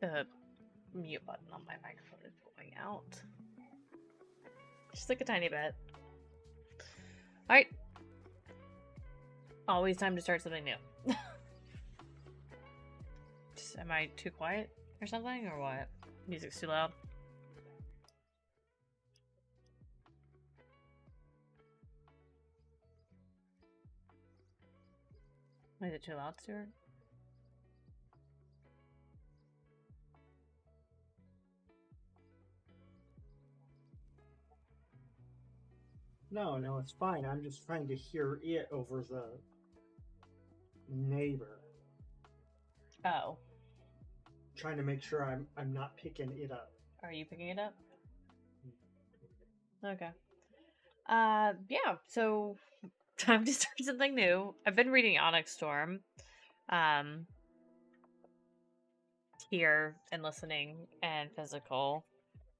the mute button on my microphone is going out. Just like a tiny bit. Alright. Always time to start something new. Am I too quiet or something, or what? Music's too loud. Is it too loud, Stuart? No, it's fine. I'm just trying to hear it over the neighbor. Oh. Trying to make sure I'm not picking it up. Are you picking it up? Okay. Yeah, so time to start something new. I've been reading Onyx Storm. Here and listening and physical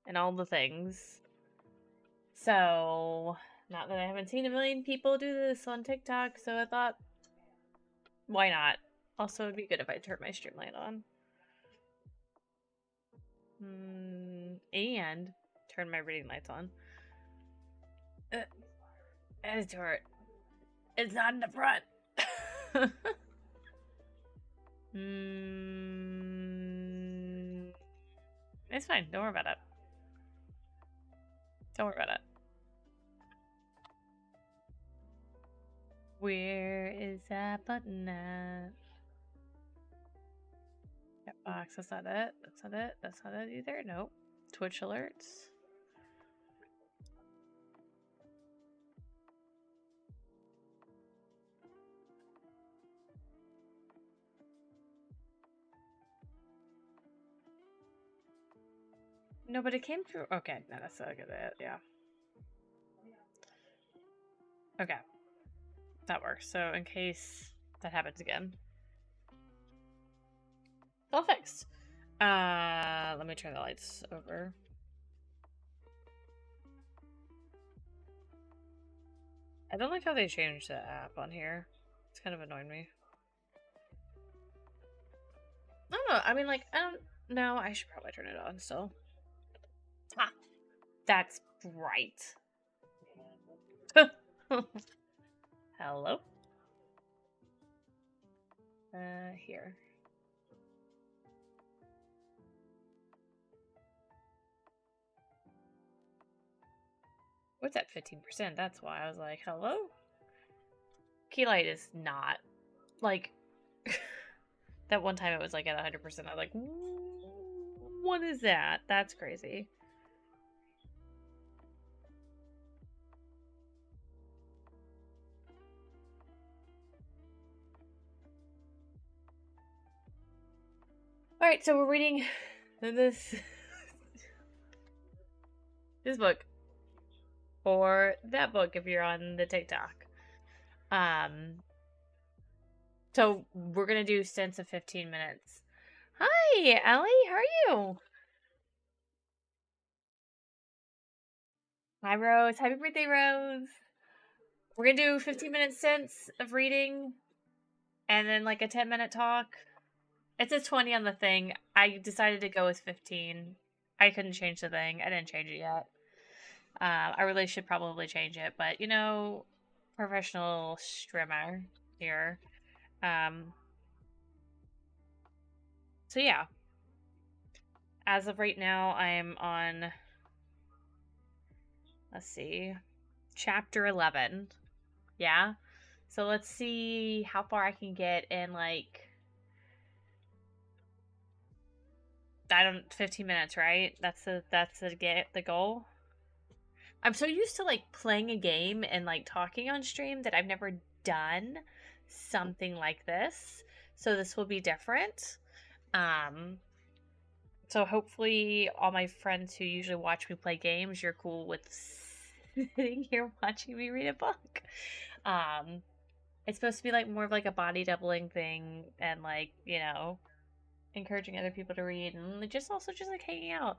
and all the things. So, not that I haven't seen a million people do this on TikTok, so I thought, why not? Also, it'd be good if I turned my stream light on. And turn my reading lights on. Editor, it's not in the front. It's fine. Don't worry about it. Don't worry about it. Where is that button at? Chat box. That's not it. That's not it. That's not it either. Nope. Twitch alerts. No, but it came through. Okay, no, that's not good. Yeah. Okay. That works. So, in case that happens again, it's all fixed. Let me turn the lights over. I don't like how they changed the app on here. It's kind of annoying me. I don't know. I mean, like, I don't know. I should probably turn it on still. Ah, that's bright. Hello? Here. What's at 15%? That's why I was like, hello? Key light is not. Like, that one time it was like at 100%. I was like, what is that? That's crazy. Alright, so we're reading this book. Or that book if you're on the TikTok. So we're gonna do stints of 15 minutes. Hi, Ellie, how are you? Hi, Rose. Happy birthday, Rose. We're gonna do 15-minute stints of reading and then like a 10-minute talk. It says 20 on the thing. I decided to go with 15. I couldn't change the thing. I didn't change it yet. I really should probably change it, but you know, professional streamer here. So yeah. As of right now, I'm on, let's see, chapter 11. Yeah. So let's see how far I can get in, like, 15 minutes, right? That's the goal. I'm so used to like playing a game and like talking on stream that I've never done something like this. So this will be different. So hopefully all my friends who usually watch me play games, you're cool with sitting here watching me read a book. It's supposed to be like more of like a body doubling thing and like, you know, encouraging other people to read and just also just like hanging out.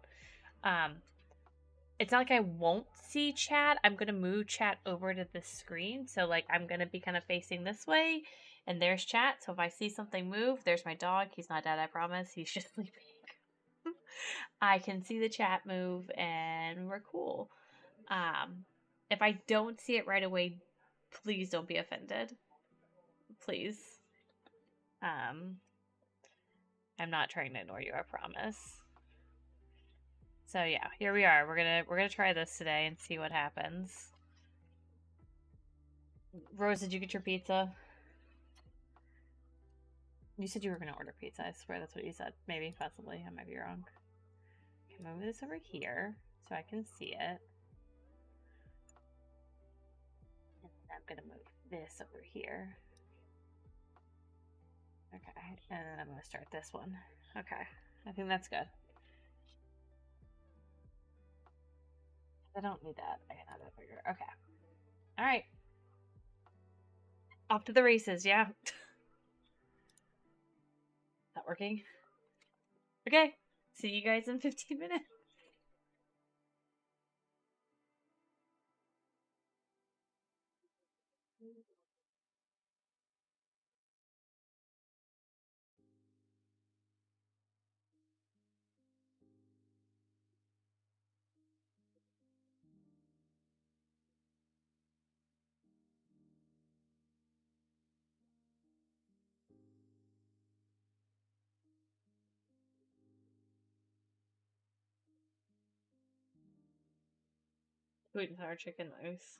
It's not like I won't see chat. I'm gonna move chat over to this screen, so like I'm gonna be kind of facing this way and there's chat. So if I see something move, there's my dog. He's not dead, I promise. He's just sleeping. I can see the chat move and we're cool. If I don't see it right away, please don't be offended. Please. I'm not trying to ignore you, I promise. So yeah, here we are. We're gonna try this today and see what happens. Rose, did you get your pizza? You said you were gonna order pizza. I swear that's what you said. Maybe, possibly. I might be wrong. Okay, move this over here so I can see it. And I'm gonna move this over here. Okay, and then I'm gonna start this one. Okay, I think that's good. I don't need that. I can have that bigger. Okay. All right. Off to the races, yeah. Not working. Okay. See you guys in 15 minutes. Sweet and sour chicken loose.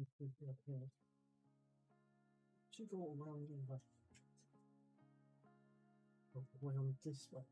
Okay. Should go around the left. Go around this way.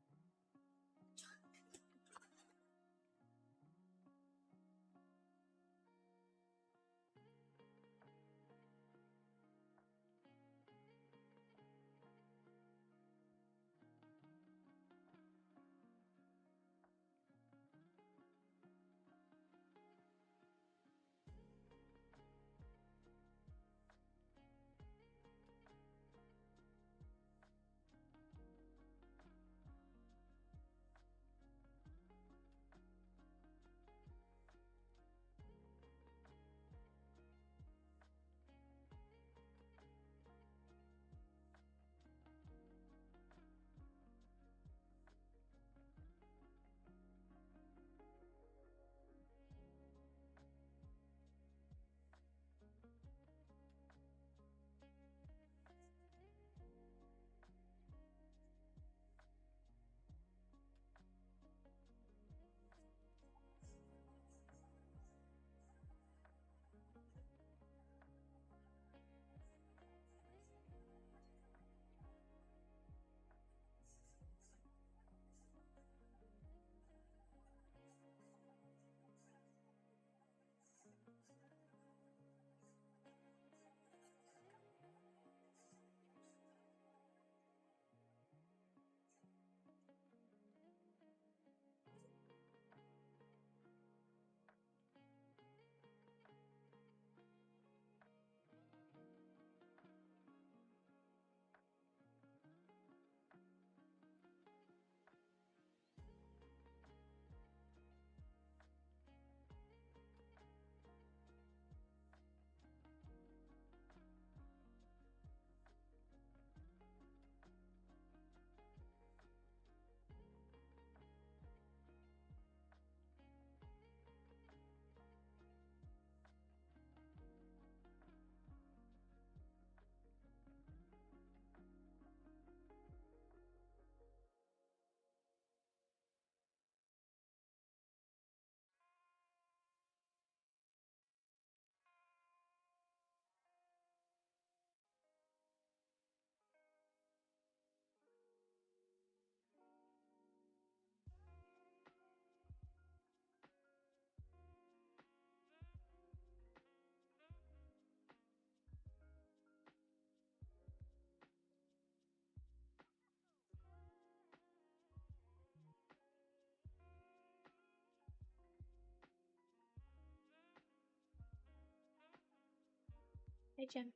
Hey, Jim.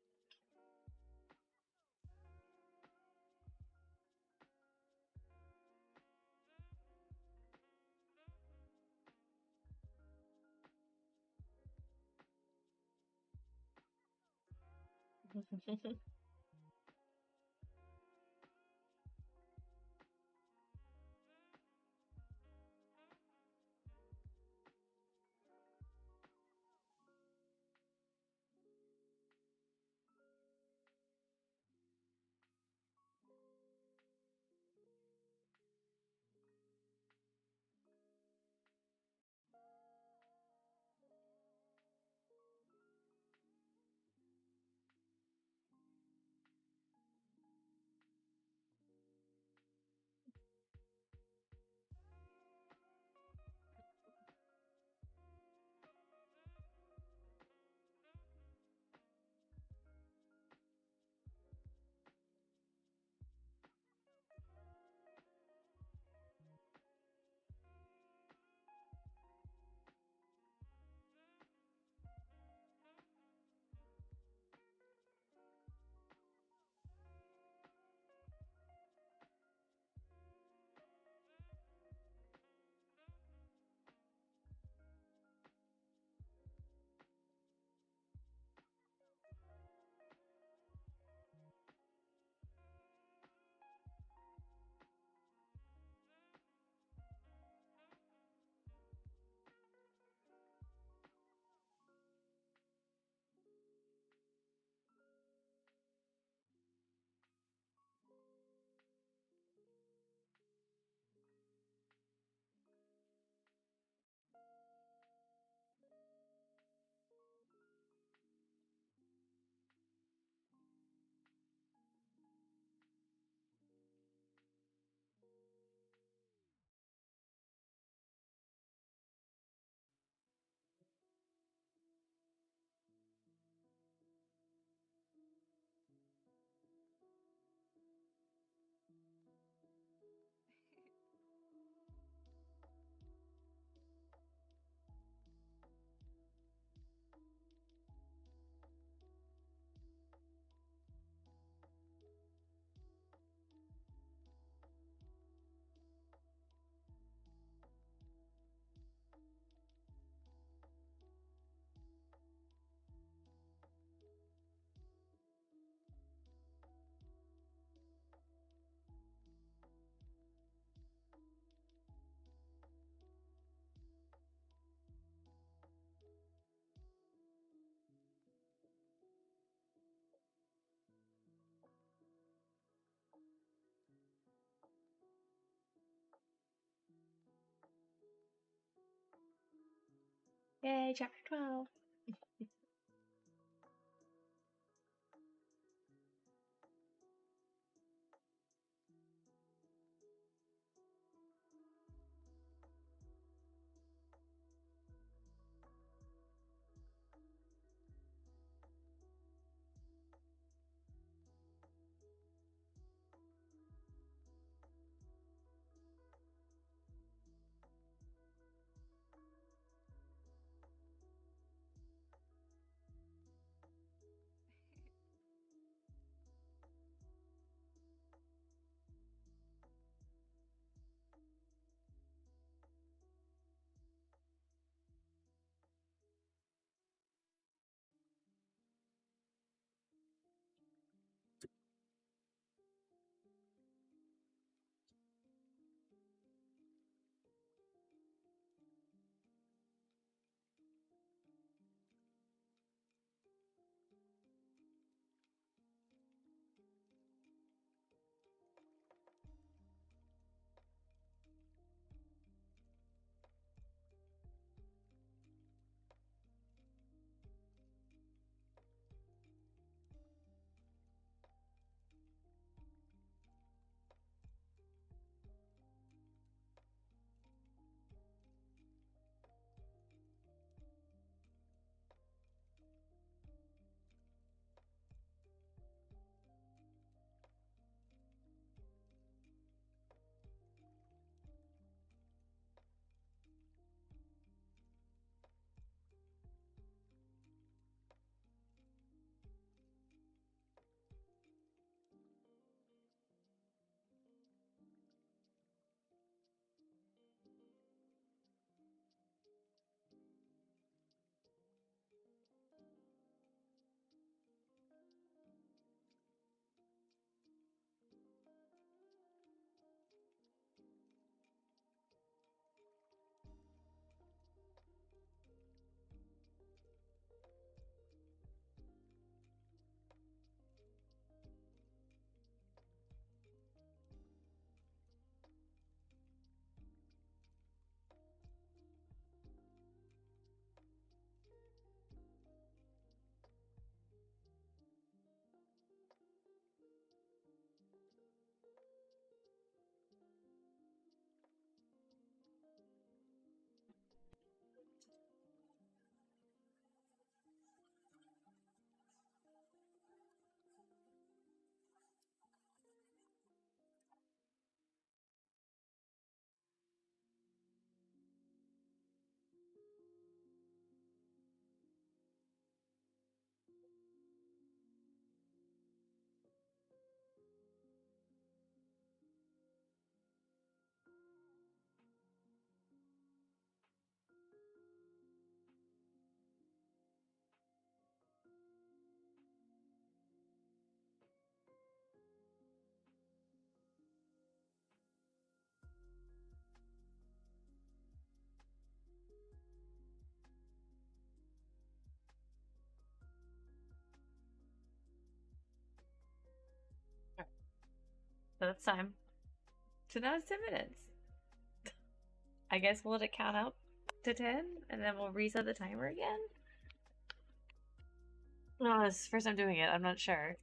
Yay, chapter 12. So that's time. So now it's 10 minutes. I guess we'll let it count up to 10 and then we'll reset the timer again. No, it's the first time doing it. I'm not sure.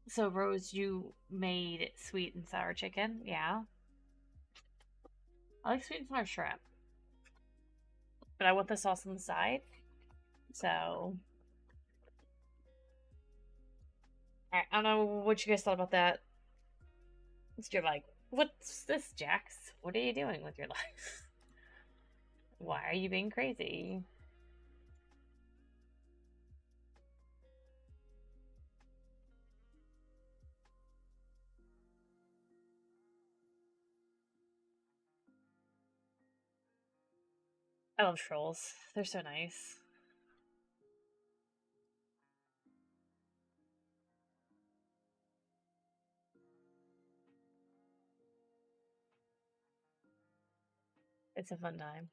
So, Rose, you made sweet and sour chicken? Yeah. I like sweet and sour shrimp. But I want the sauce on the side. So. I don't know what you guys thought about that. You're like, what's this, Jax? What are you doing with your life? Why are you being crazy? I love trolls. They're so nice. It's a fun time.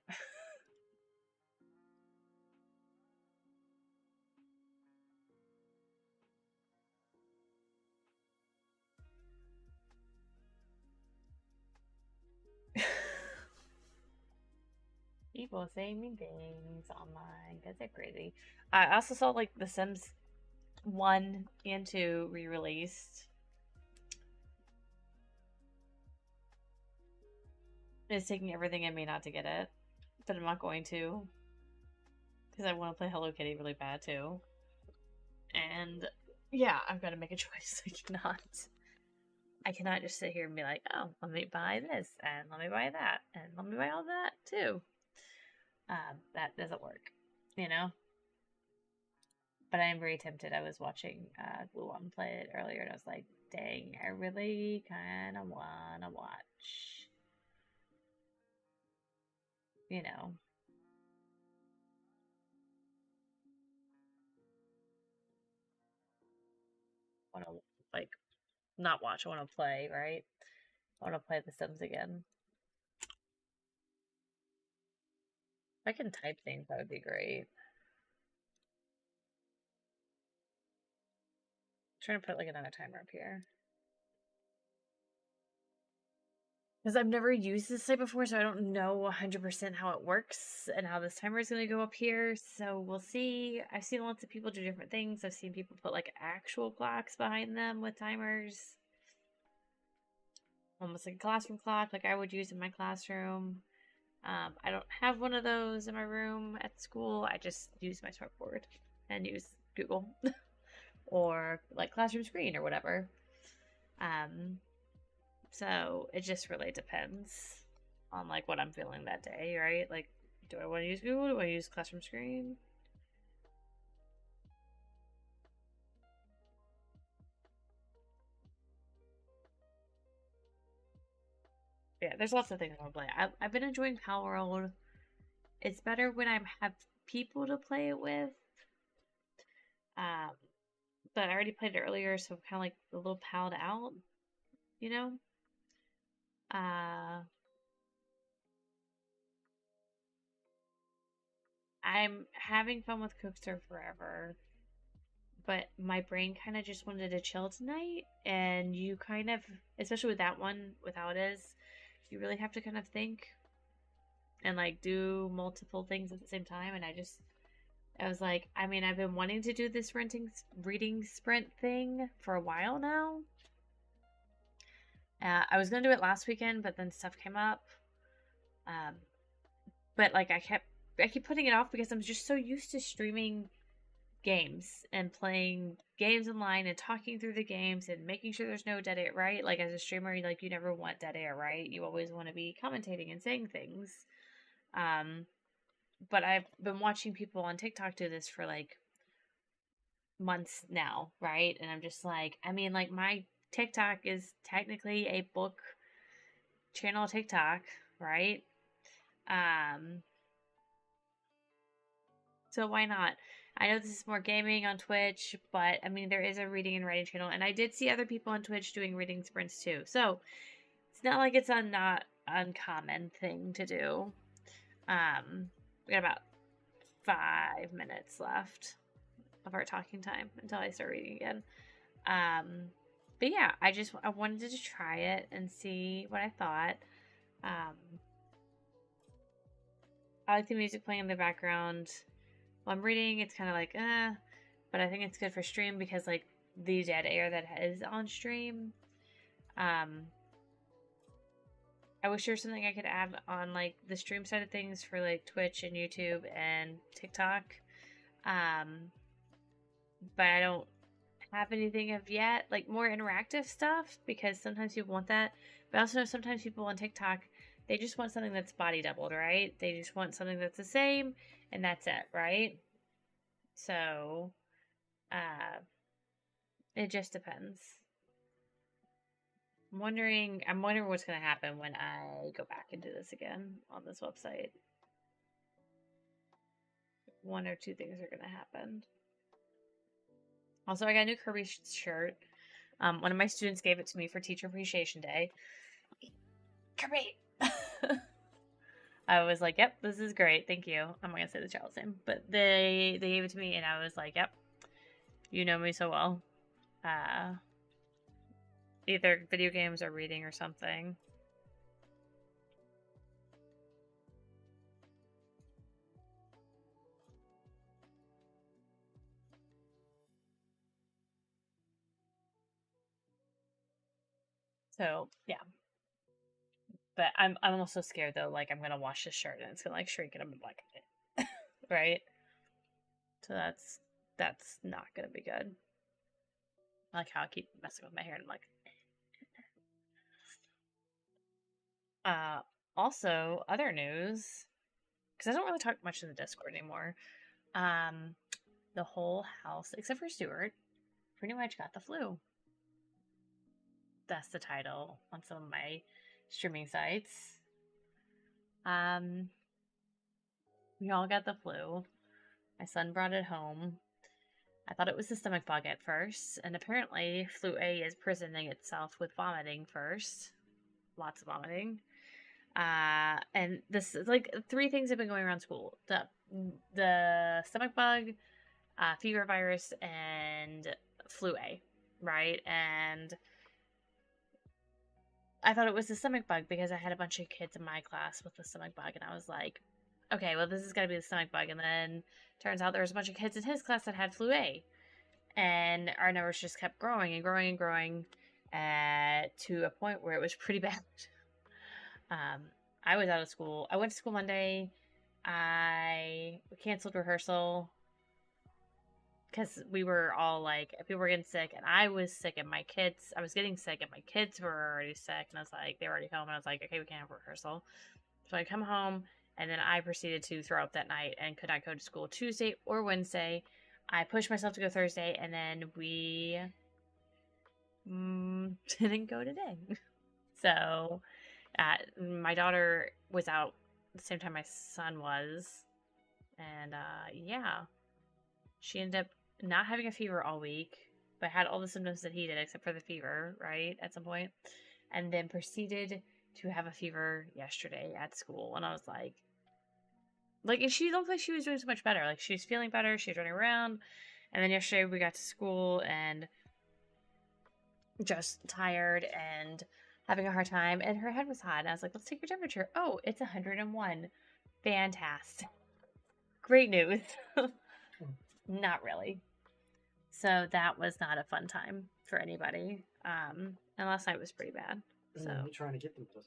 People say mean things online because they're crazy. I also saw like The Sims 1 and 2 re-released. It's taking everything in me not to get it, but I'm not going to because I want to play Hello Kitty really bad too. And yeah, I've got to make a choice. I cannot just sit here and be like, oh, let me buy this and let me buy that and let me buy all that too. That doesn't work, you know. But I am very tempted. I was watching Blue One play it earlier, and I was like, dang, I really kind of want to watch, you know. Want to, like, not watch, I want to play, right? I want to play The Sims again. If I can type things, that would be great. I'm trying to put, like, another timer up here. Because I've never used this site before, so I don't know 100% how it works and how this timer is going to go up here. So we'll see. I've seen lots of people do different things. I've seen people put like actual clocks behind them with timers. Almost like a classroom clock, like I would use in my classroom. I don't have one of those in my room at school. I just use my smartboard and use Google or like classroom screen or whatever. So it just really depends on like what I'm feeling that day, right? Like, do I want to use Google? Do I use classroom screen? Yeah, there's lots of things I want to play. I've been enjoying Power World. It's better when I have people to play it with. Um, but I already played it earlier, so I'm kind of like a little palled out, you know? I'm having fun with Cookster Forever, but my brain kind of just wanted to chill tonight. And you kind of, especially with that one, with how it is, you really have to kind of think and like do multiple things at the same time. And I was like, I mean, I've been wanting to do this reading sprint thing for a while now. I was gonna do it last weekend, but then stuff came up. But like I keep putting it off because I'm just so used to streaming games and playing games online and talking through the games and making sure there's no dead air, right? Like as a streamer, like you never want dead air, right? You always want to be commentating and saying things. But I've been watching people on TikTok do this for like months now, right? And I'm just like, I mean, like my TikTok is technically a book channel TikTok, right? So why not? I know this is more gaming on Twitch, but I mean there is a reading and writing channel, and I did see other people on Twitch doing reading sprints too. So it's not like it's a not uncommon thing to do. We got about 5 minutes left of our talking time until I start reading again. But yeah, I wanted to try it and see what I thought. I like the music playing in the background. While I'm reading, it's kind of like, but I think it's good for stream because like the dead air that is on stream. I wish there was something I could add on like the stream side of things for like Twitch and YouTube and TikTok. But I don't have anything of yet, like more interactive stuff because sometimes people want that. But I also know sometimes people on TikTok, they just want something that's body doubled, right? They just want something that's the same and that's it, right? So, it just depends. I'm wondering what's going to happen when I go back and do this again on this website. One or two things are going to happen. Also, I got a new Kirby shirt. One of my students gave it to me for Teacher Appreciation Day. Kirby! I was like, yep, this is great. Thank you. I'm not going to say the child's name. But they gave it to me, and I was like, yep, you know me so well. Either video games or reading or something. So yeah. But I'm also scared though, like I'm gonna wash this shirt and it's gonna like shrink and I'm gonna like it. Right? So that's not gonna be good. I like how I keep messing with my hair and I'm like also other news, because I don't really talk much in the Discord anymore. The whole house, except for Stuart, pretty much got the flu. That's the title on some of my streaming sites. We all got the flu. My son brought it home. I thought it was the stomach bug at first, and apparently flu A is presenting itself with vomiting first. Lots of vomiting. And this is like 3 things have been going around school: the stomach bug, fever virus, and flu A, right? And I thought it was the stomach bug because I had a bunch of kids in my class with the stomach bug, and I was like, okay, well, this is got to be the stomach bug. And then turns out there was a bunch of kids in his class that had flu A, and our numbers just kept growing and growing and growing to a point where it was pretty bad. I was out of school. I went to school Monday. I canceled rehearsal because we were all like, people were getting sick, and I was sick, and I was getting sick, and my kids were already sick, and I was like, they were already home, and I was like, okay, we can't have rehearsal. So I come home, and then I proceeded to throw up that night and could not go to school Tuesday or Wednesday. I pushed myself to go Thursday, and then we didn't go today. So my daughter was out the same time my son was, and yeah, she ended up not having a fever all week, but had all the symptoms that he did except for the fever, right, at some point, and then proceeded to have a fever yesterday at school. And I was like, and she looked like she was doing so much better. Like, she was feeling better, she was running around. And then yesterday we got to school and just tired and having a hard time, and her head was hot, and I was like, let's take your temperature. Oh, it's 101. Fantastic. Great news. Not really. So that was not a fun time for anybody. And last night was pretty bad. And So then me trying to get them to.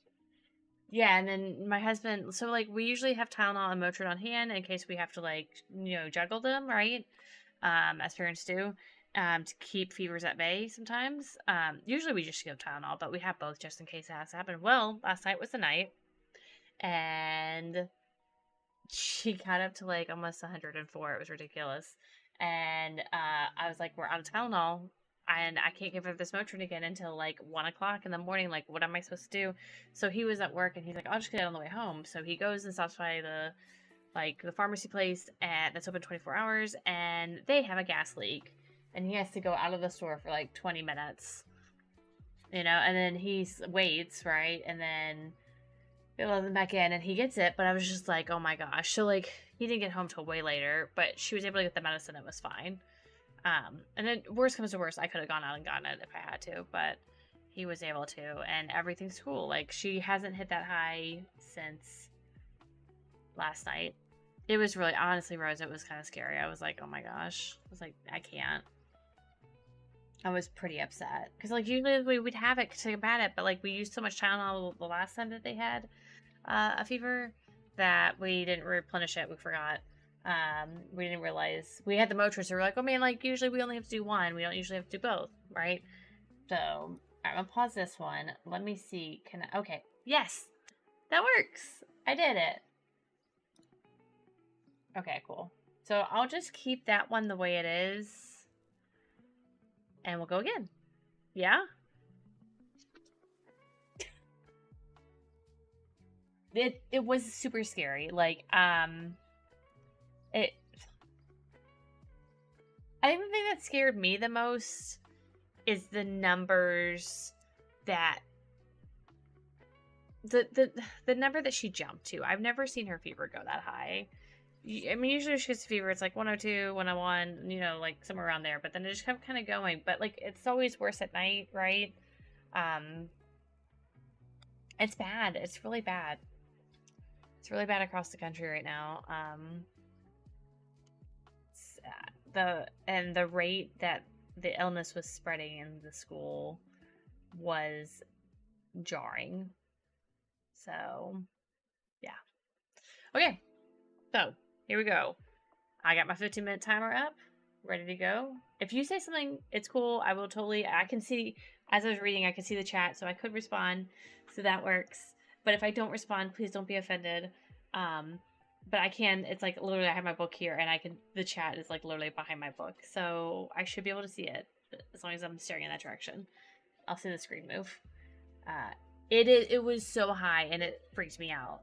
yeah, and then my husband, so like we usually have Tylenol and Motrin on hand in case we have to like, juggle them, right? As parents do, to keep fevers at bay sometimes. Usually we just give Tylenol, but we have both just in case it has to happen. Well, last night was the night, and she got up to like almost 104. It was ridiculous. And I was like, we're out of Tylenol, and I can't give her this Motrin again until like 1 o'clock in the morning. Like, what am I supposed to do? So he was at work, and he's like, I'll just get it on the way home. So he goes and stops by the pharmacy place that's open 24 hours, and they have a gas leak, and he has to go out of the store for like 20 minutes, and then he waits, right, and then they let him back in, and he gets it. But I was just like, oh my gosh. So like, he didn't get home till way later, but she was able to get the medicine. It was fine. And then worst comes to worst, I could have gone out and gotten it if I had to, but he was able to, and everything's cool. Like, she hasn't hit that high since last night. It was really, honestly, Rose, it was kind of scary. I was like, oh my gosh. I was like, I can't. I was pretty upset. Because, like, usually we would have it to combat it, but, like, we used so much Tylenol the last time that they had a fever that we didn't replenish it. We forgot. We didn't realize. We had the Motrin, so we're like, oh man, like, usually we only have to do one. We don't usually have to do both, right? So, I'm going to pause this one. Let me see. Okay. Yes! That works! I did it. Okay, cool. So I'll just keep that one the way it is. And we'll go again. Yeah? It was super scary. Like, I think the thing that scared me the most is the numbers that the number that she jumped to. I've never seen her fever go that high. I mean, usually she gets a fever, it's like 102, 101, like somewhere around there. But then it just kept kind of going. But like, it's always worse at night, right? It's bad. It's really bad. It's really bad across the country right now. The rate that the illness was spreading in the school was jarring. So, yeah. Okay, so here we go. I got my 15-minute timer up, ready to go. If you say something, it's cool. I will totally, I can see, as I was reading, I could see the chat, so I could respond. So that works. But if I don't respond, please don't be offended. But I can, it's like literally I have my book here and I can, the chat is like literally behind my book. So I should be able to see it as long as I'm staring in that direction. I'll see the screen move. It was so high and it freaked me out.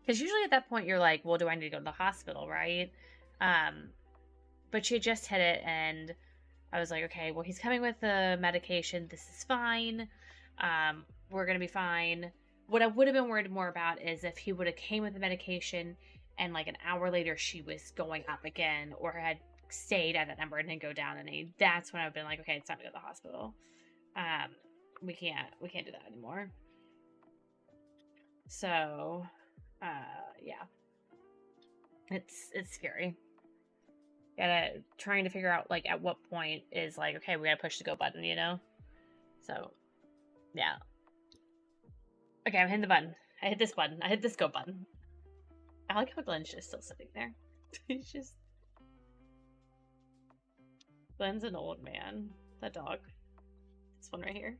Because usually at that point you're like, well, do I need to go to the hospital, right? But she had just hit it and I was like, okay, well, he's coming with the medication. This is fine. We're going to be fine. What I would have been worried more about is if he would have came with the medication and like an hour later she was going up again or had stayed at that number and didn't go down any. That's when I've been like, okay, it's time to go to the hospital. We can't do that anymore. So, yeah, it's scary. Trying to figure out like at what point is like, okay, we gotta push the go button, you know? So, yeah. Okay, I'm hitting the button. I hit this button. I hit this go button. I like how Glenn's just still sitting there. He's just... Glenn's an old man. That dog. This one right here.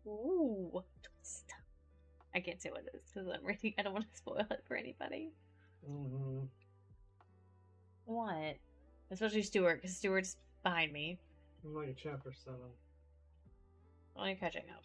Ooh, twist. I can't say what it is because I'm ready. I don't want to spoil it for anybody. Mm-hmm. What? Especially Stuart, because Stuart's behind me. I'm like at chapter 7. Only catching up.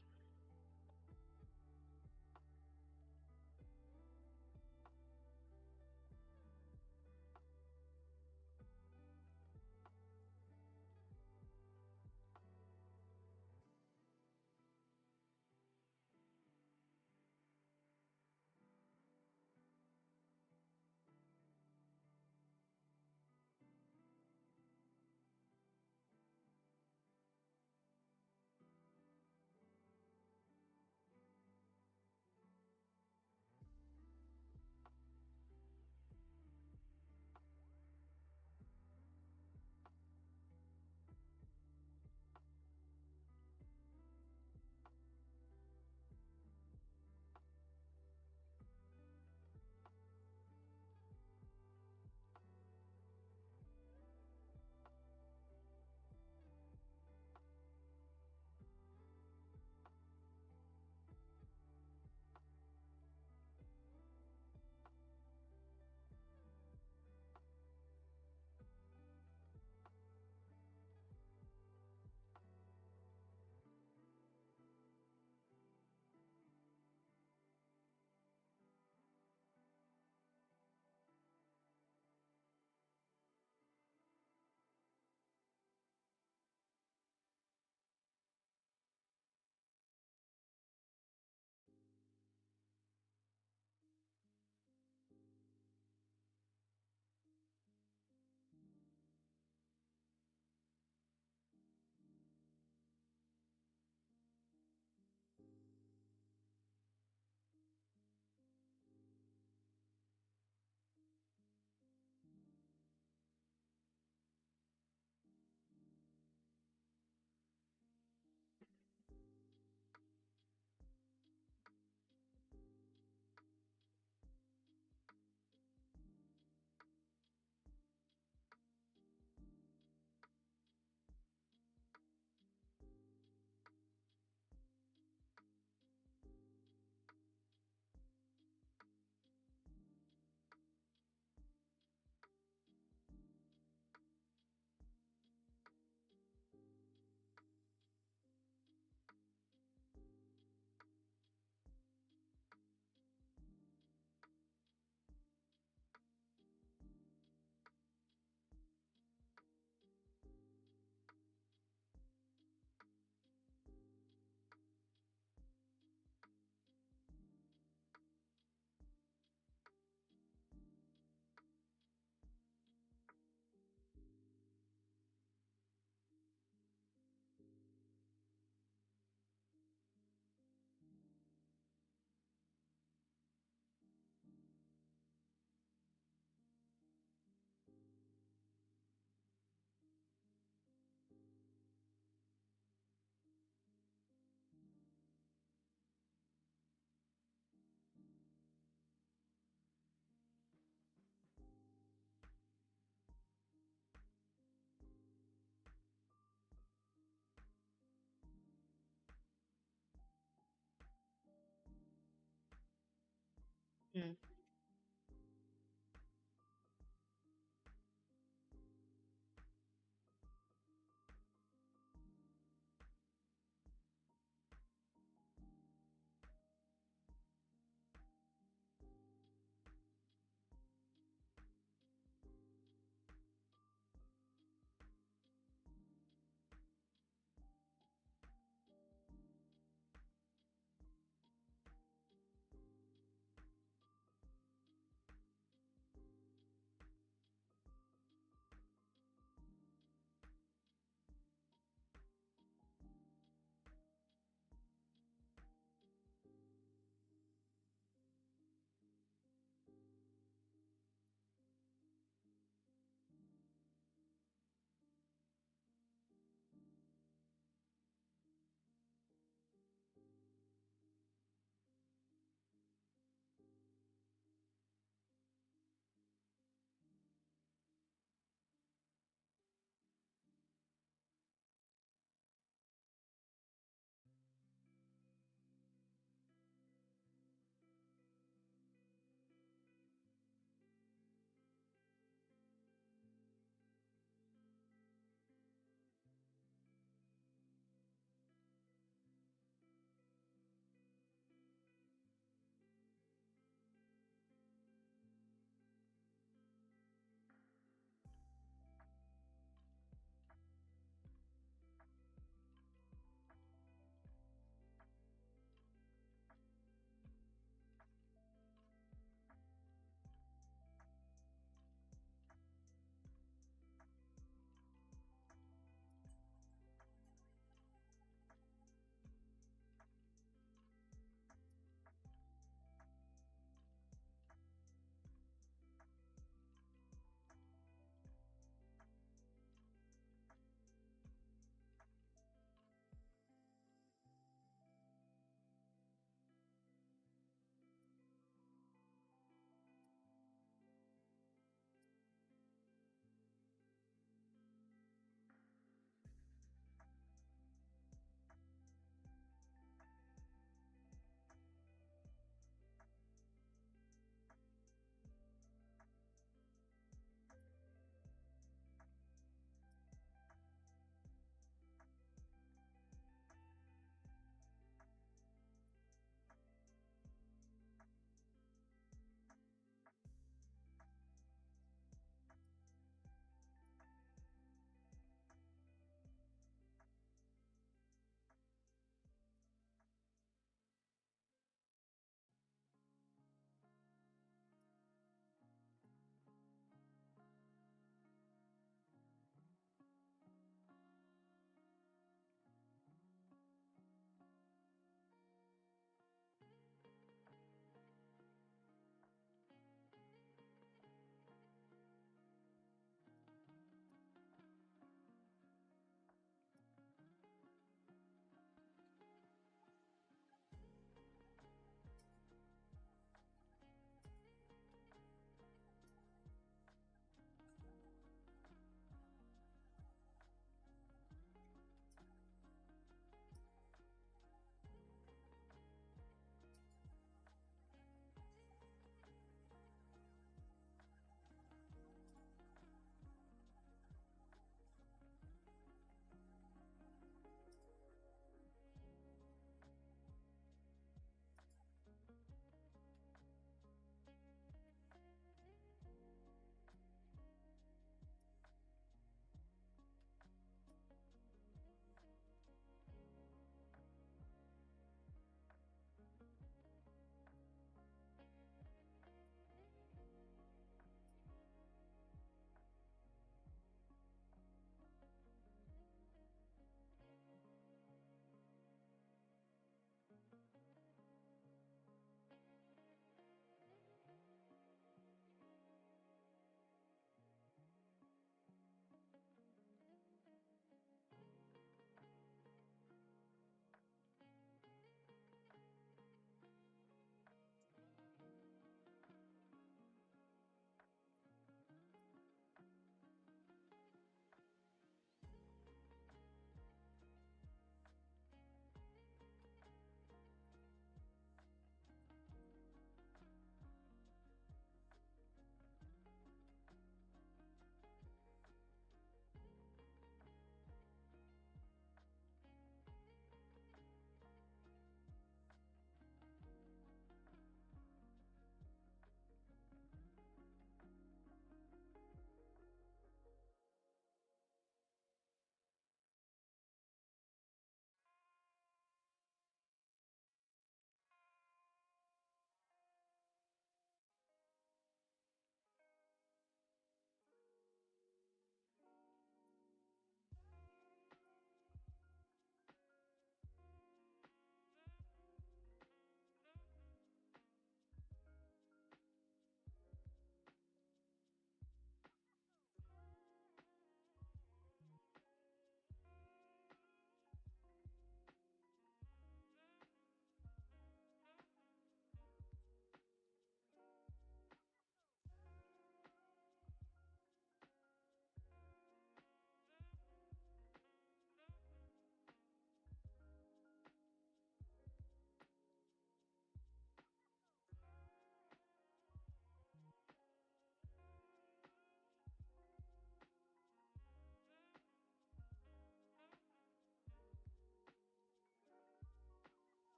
Mm.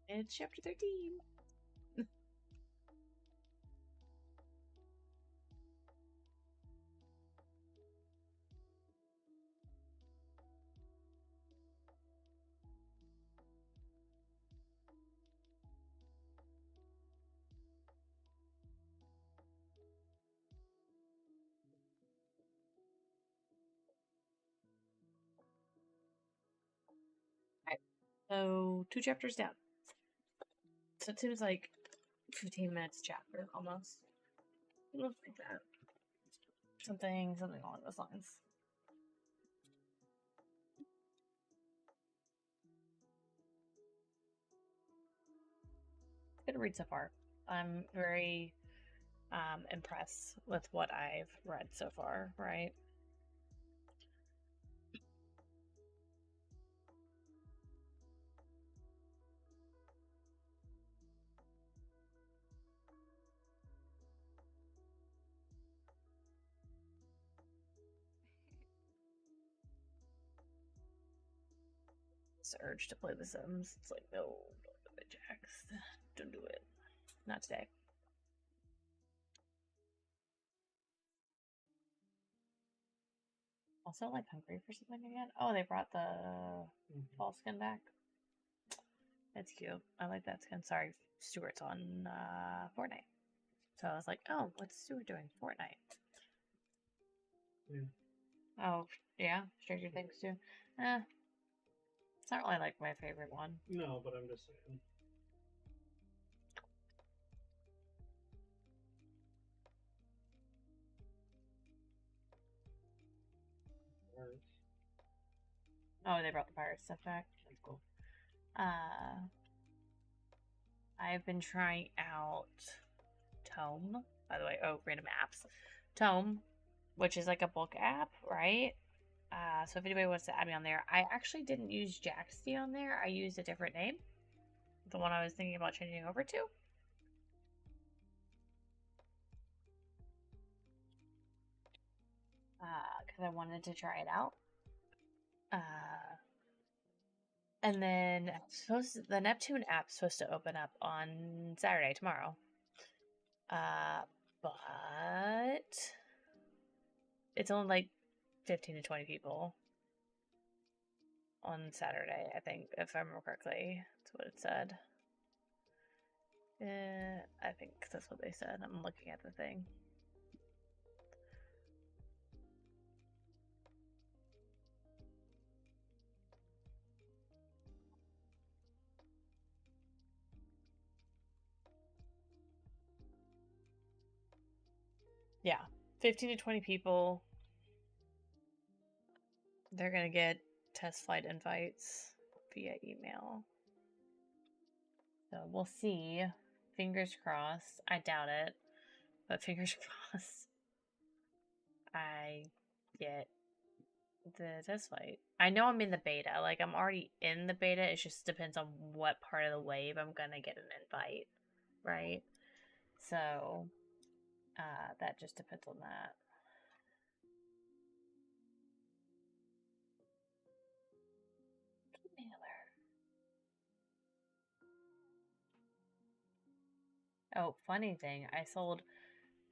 It's chapter 13. Alright. So 2 chapters down. So it seems like 15 minutes a chapter almost. Looks like that. Something along those lines. Good read so far. I'm very impressed with what I've read so far, right? This urge to play The Sims. It's like, no, don't do it, Jax. Don't do it. Not today. Also, like, hungry for something again. Oh, they brought the fall skin back. That's cute. I like that skin. Sorry, Stuart's on Fortnite. So I was like, oh, what's Stuart doing? Fortnite. Yeah. Oh, yeah? Stranger Things too? It's not really, like, my favorite one. No, but I'm just saying. Oh, they brought the pirate stuff back. That's cool. I've been trying out Tome. By the way, oh, random apps. Tome, which is like a book app, right? So if anybody wants to add me on there, I actually didn't use Jaxty on there. I used a different name. The one I was thinking about changing over to. Because I wanted to try it out. And then the Neptune app's supposed to open up on Saturday, tomorrow. But it's only like 15 to 20 people on Saturday, I think, if I remember correctly. That's what it said. I think that's what they said. I'm looking at the thing. Yeah, 15 to 20 people. They're going to get test flight invites via email. So we'll see. Fingers crossed. I doubt it, but fingers crossed I get the test flight. I know I'm in the beta. Like, I'm already in the beta. It just depends on what part of the wave I'm going to get an invite, right? So, that just depends on that. Oh, funny thing, I sold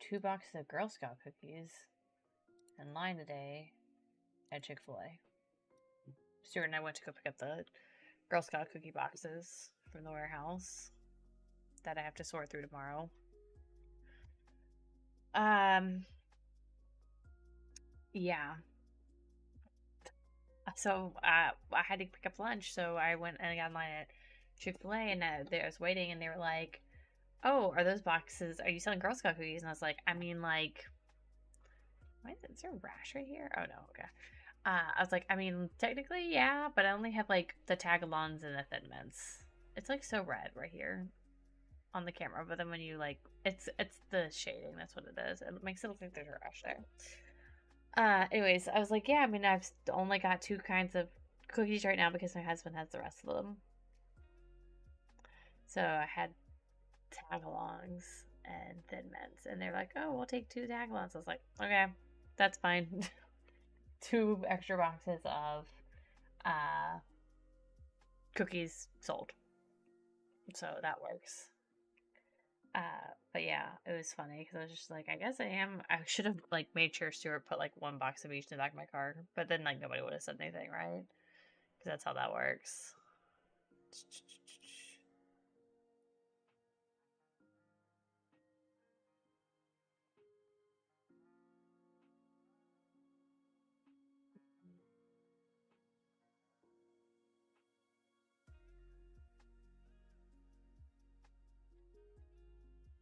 2 boxes of Girl Scout cookies in line today at Chick-fil-A. Stuart and I went to go pick up the Girl Scout cookie boxes from the warehouse that I have to sort through tomorrow. Yeah. So, I had to pick up lunch, so I went and I got in line at Chick-fil-A, and I was waiting, and they were like, oh, are those boxes, are you selling Girl Scout cookies? And I was like, I mean, like, is there a rash right here? Oh, no, okay. I was like, I mean, technically, yeah, but I only have, like, the tagalongs and the thin mints. It's, like, so red right here on the camera, but then when you, like, it's the shading, that's what it is. It makes it look like there's a rash there. Anyways, I was like, yeah, I mean, I've only got 2 kinds of cookies right now because my husband has the rest of them. So I had tagalongs and thin mints, and they're like, oh, we'll take 2 tagalongs. I was like, okay, that's fine. 2 extra boxes of cookies sold. So that works. But yeah, it was funny because I was just like, I guess I should have like made sure Stuart put like one box of each in the back of my car, but then like nobody would have said anything, right? Because that's how that works.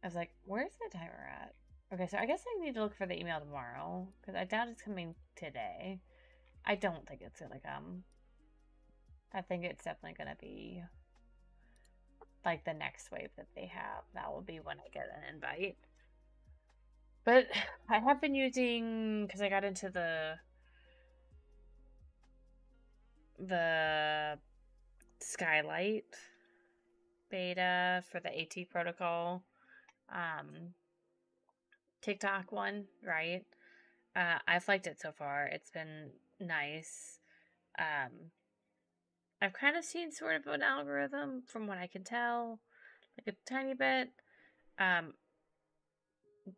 I was like, where's the timer at? Okay, so I guess I need to look for the email tomorrow because I doubt it's coming today. I don't think it's gonna come. I think it's definitely gonna be like the next wave that they have. That will be when I get an invite. But I have been using because I got into the Skylight beta for the AT protocol TikTok one, right? I've liked it so far. It's been nice. I've kind of seen sort of an algorithm from what I can tell, like a tiny bit. Um,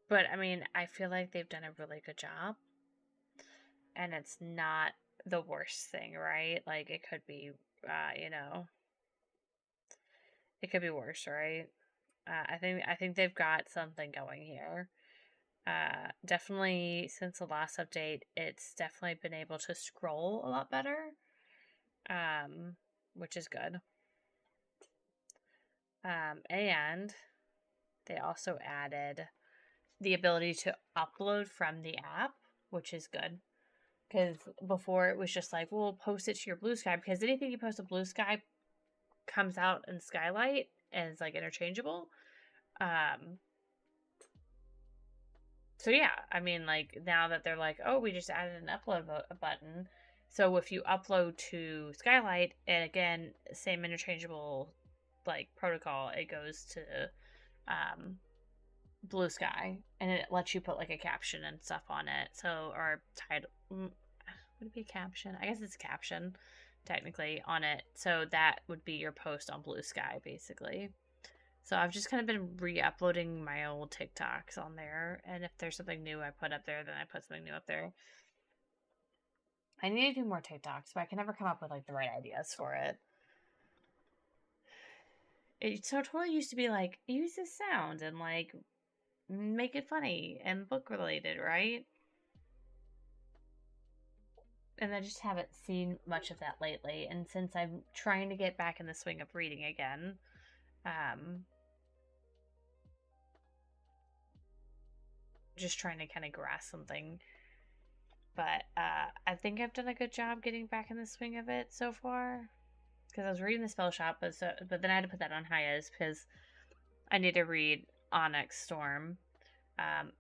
but I mean, I feel like they've done a really good job, and it's not the worst thing, right? Like it could be, you know, it could be worse, right? I think they've got something going here. Definitely since the last update, it's definitely been able to scroll a lot better, which is good. And they also added the ability to upload from the app, which is good. Because before it was just like, well, post it to your Blue Sky, because anything you post to Blue Sky comes out in Skylight and it's like interchangeable. So yeah, I mean, like now that they're like, oh, we just added an upload button. So if you upload to Skylight, and again, same interchangeable like protocol, it goes to um, Blue Sky, and it lets you put like a caption and stuff on it. So or title, would it be a caption? I guess it's a caption technically on it. So that would be your post on Blue Sky, basically. So I've just kind of been re-uploading my old TikToks on there, and if there's something new I put up there, then I put something new up there. I need to do more TikToks, but I can never come up with like the right ideas for it. It so totally used to be like use this sound and like make it funny and book related, right? And I just haven't seen much of that lately. And since I'm trying to get back in the swing of reading again, um, just trying to kind of grasp something. But I think I've done a good job getting back in the swing of it so far. Because I was reading the spell shop, but then I had to put that on hiatus because I need to read Onyx Storm.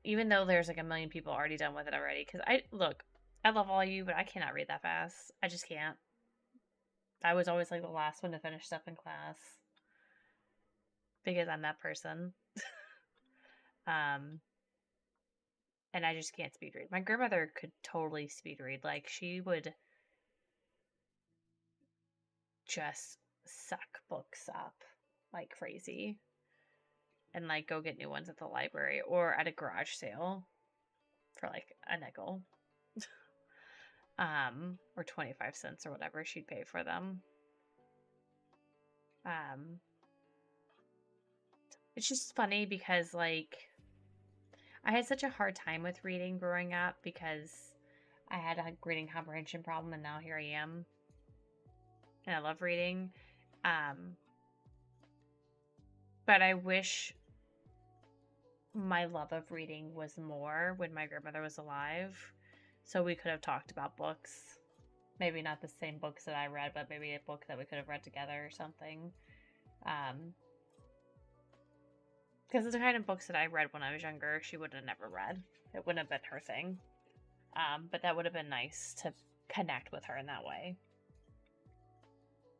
Even though there's like a million people already done with it already. Because I love all you, but I cannot read that fast. I just can't. I was always like the last one to finish stuff in class because I'm that person. Um, and I just can't speed read. My grandmother could totally speed read. Like she would just suck books up like crazy and like go get new ones at the library or at a garage sale for like a nickel. Or 25 cents or whatever she'd pay for them. Um it's just funny because like I had such a hard time with reading growing up because I had a reading comprehension problem and now here I am. And I love reading. Um but I wish my love of reading was more when my grandmother was alive. So we could have talked about books. Maybe not the same books that I read, but maybe a book that we could have read together or something. Because the kind of books that I read when I was younger, she would have never read. It wouldn't have been her thing. But that would have been nice to connect with her in that way.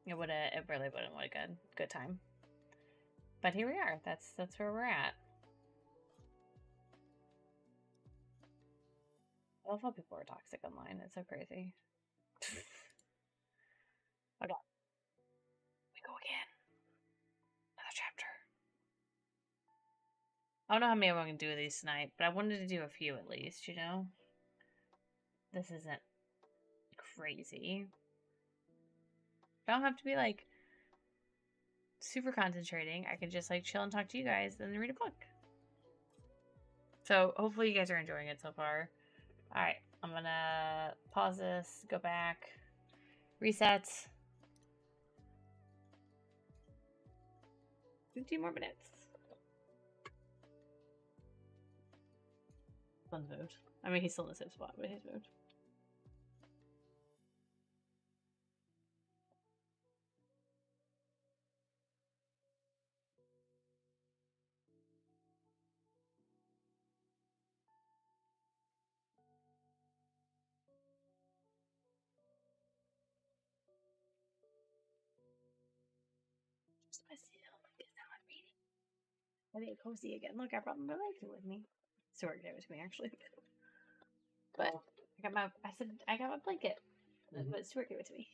It really would have been a good time. But here we are. That's where we're at. I love how people are toxic online. It's so crazy. Okay. We go again. Another I don't know how many I'm going to do of these tonight, but I wanted to do a few at least, you know? This isn't crazy. I don't have to be, like, super concentrating. I can just, like, chill and talk to you guys and then read a book. So, hopefully you guys are enjoying it so far. Alright, I'm gonna pause this, go back, reset. 15 more minutes. Fun's moved. I mean, he's still in the same spot, but he's moved. Just myself, because now I'm reading. I think cozy again. Look, I brought my blanket with me. Stuart gave it to me, actually. But I got my blanket. But Stuart gave it to me.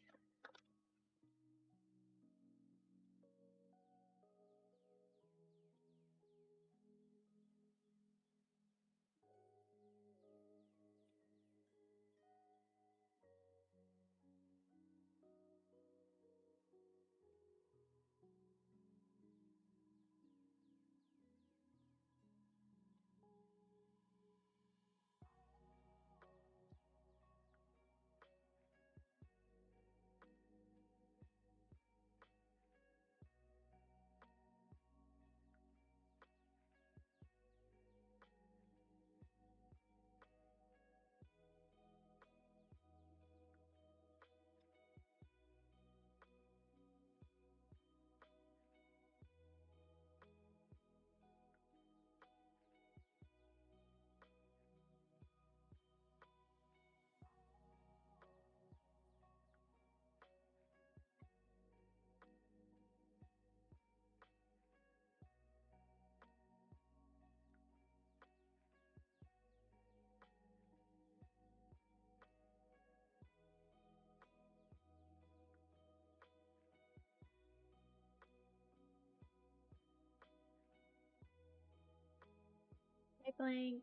Hey, Blank.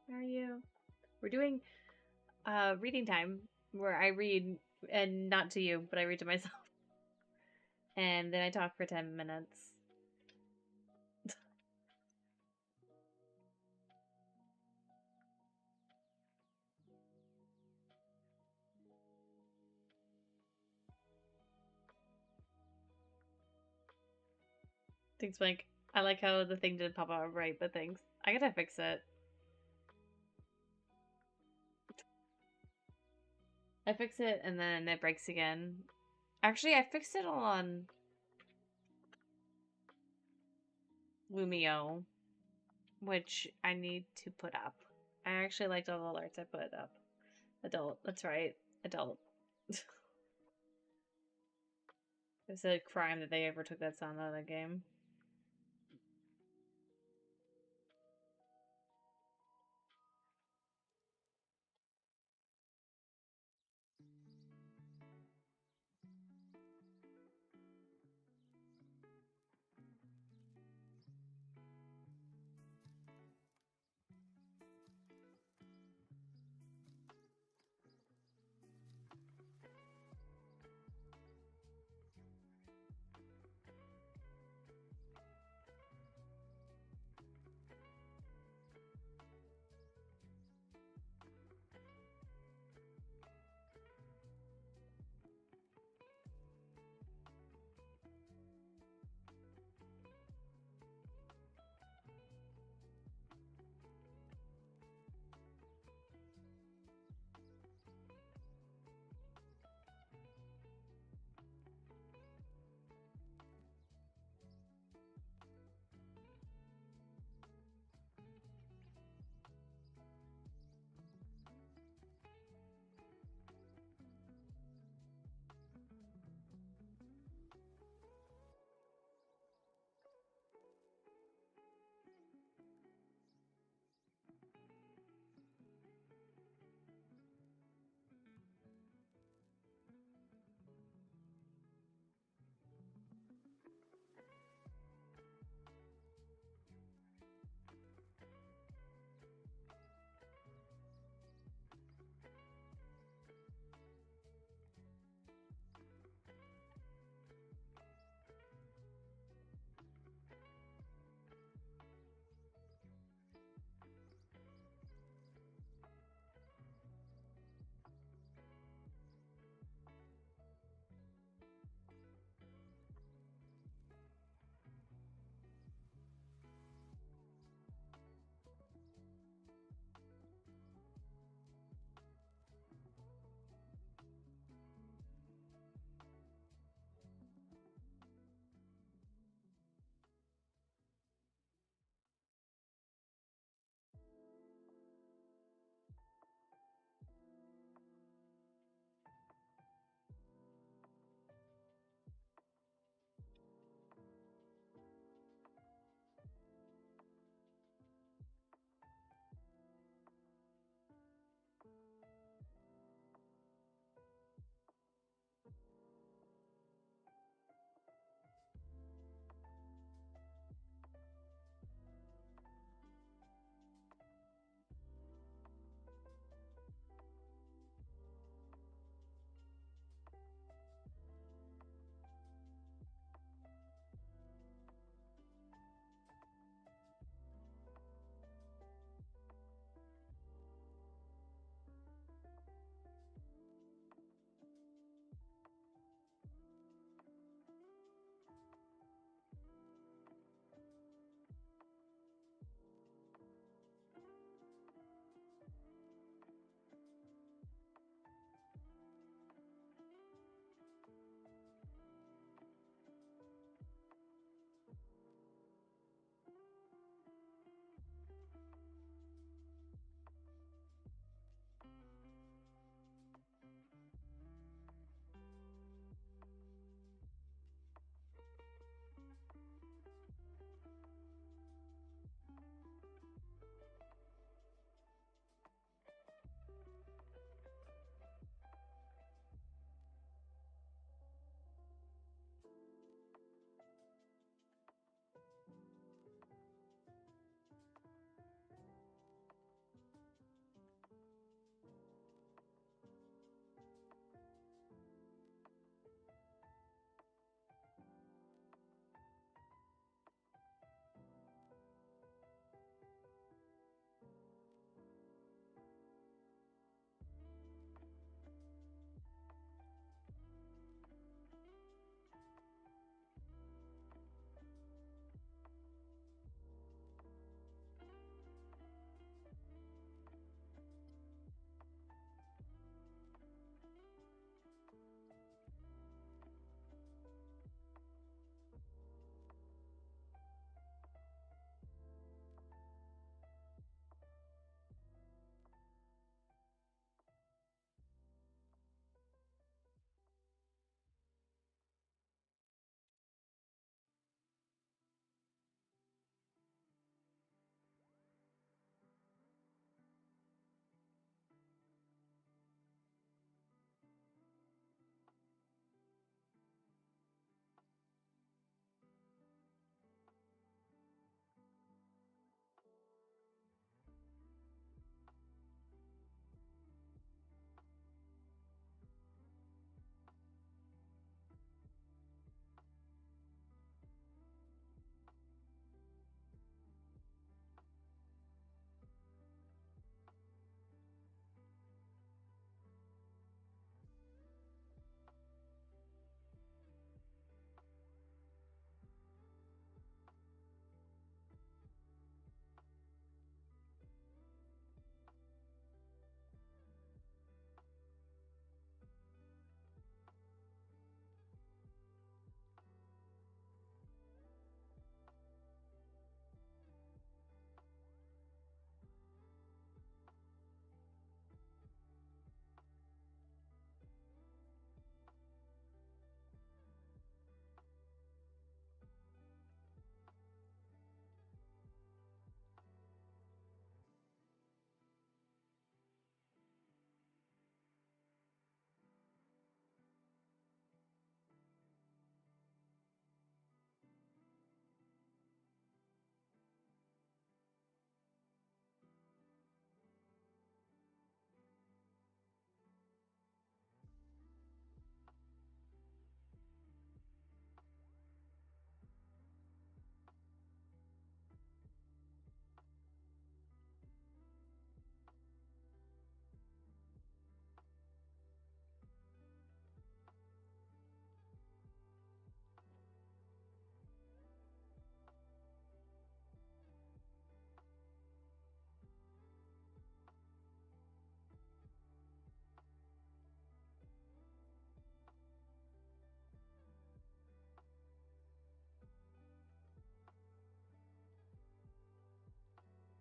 How are you? We're doing reading time where I read, and not to you, but I read to myself. And then I talk for 10 minutes. Thanks, Blank. I like how the thing didn't pop out right, but thanks. I gotta fix it. I fix it and then it breaks again. Actually, I fixed it on Lumio, which I need to put up. I actually liked all the alerts I put up. Adult, that's right. Adult. It's a crime that they ever took that sound out of the game.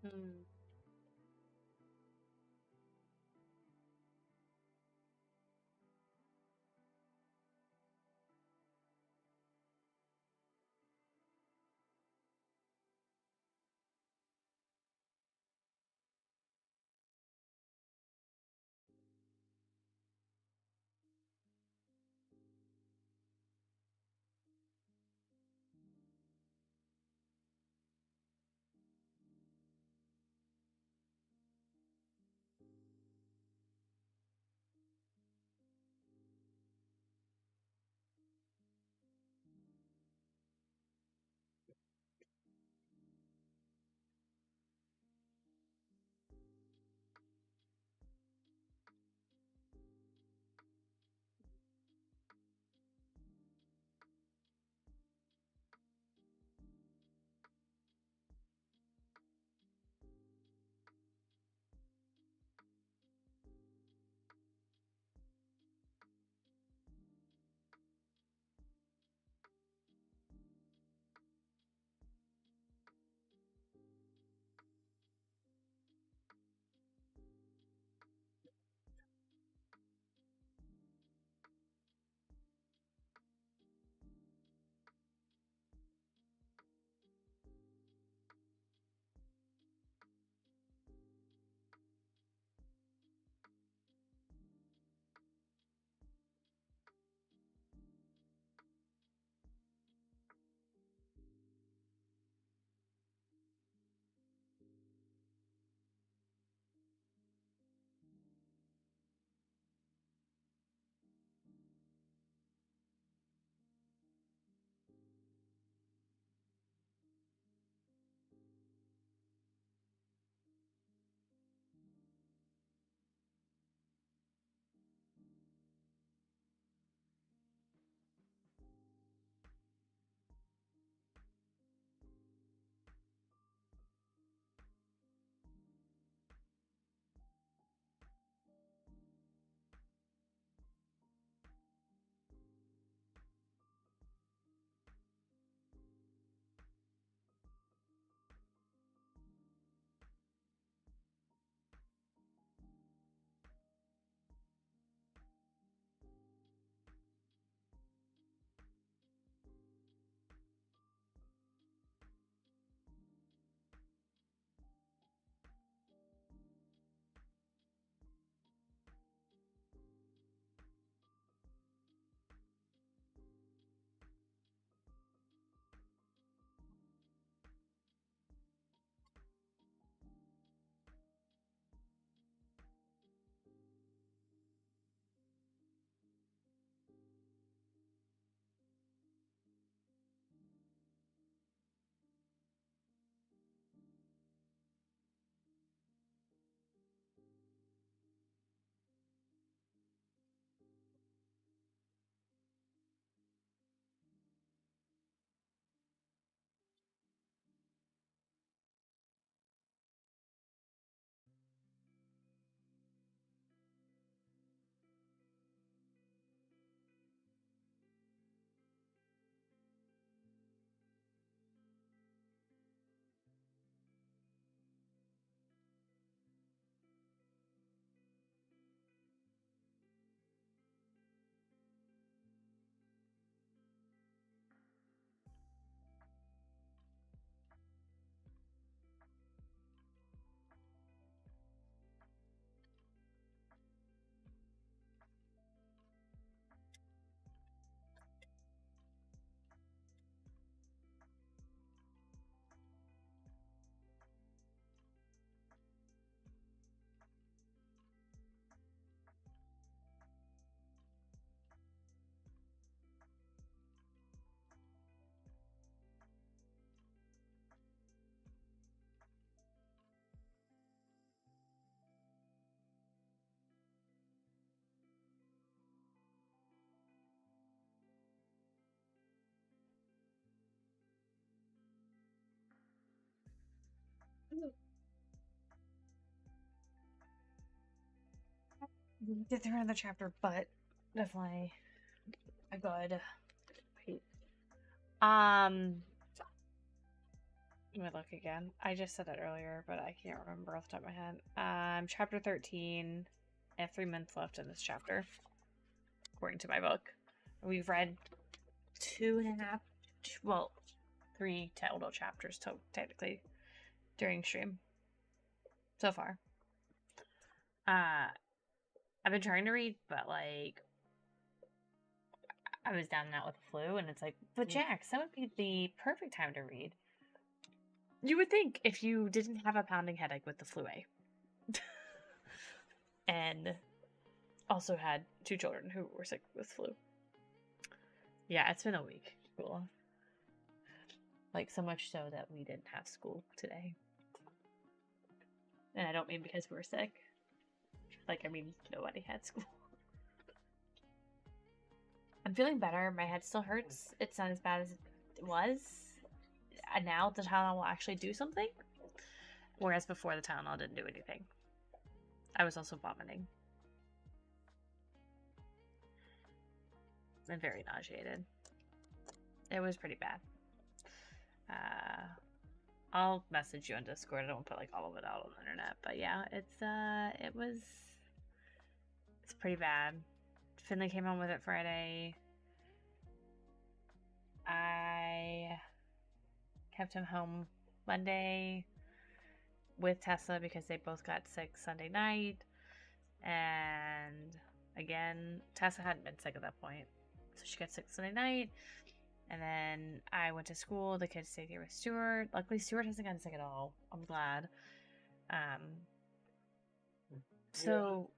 Hmm. Get through another chapter, but definitely a good. Wait. Let me look again. I just said it earlier, but I can't remember off the top of my head. Chapter 13. I have 3 months left in this chapter, according to my book. We've read 2.5, well, 3 total chapters, technically, during stream so far. I've been trying to read, but like, I was down and out with the flu, and it's like, but Jax, that would be the perfect time to read. You would think if you didn't have a pounding headache with the flu A. And also had 2 children who were sick with flu. Yeah, it's been a week. Cool. Like, so much so that we didn't have school today. And I don't mean because we were sick. Like, I mean, nobody had school. I'm feeling better. My head still hurts. It's not as bad as it was. And now the Tylenol will actually do something. Whereas before, the Tylenol didn't do anything. I was also vomiting. And very nauseated. It was pretty bad. I'll message you on Discord. I don't put like all of it out on the internet, but yeah, it's pretty bad. Finley came home with it Friday. I kept him home Monday with Tessa because they both got sick Sunday night. And again, Tessa hadn't been sick at that point, so she got sick Sunday night. And then I went to school. The kids stayed here with Stuart. Luckily, Stuart hasn't gotten sick at all. I'm glad. So,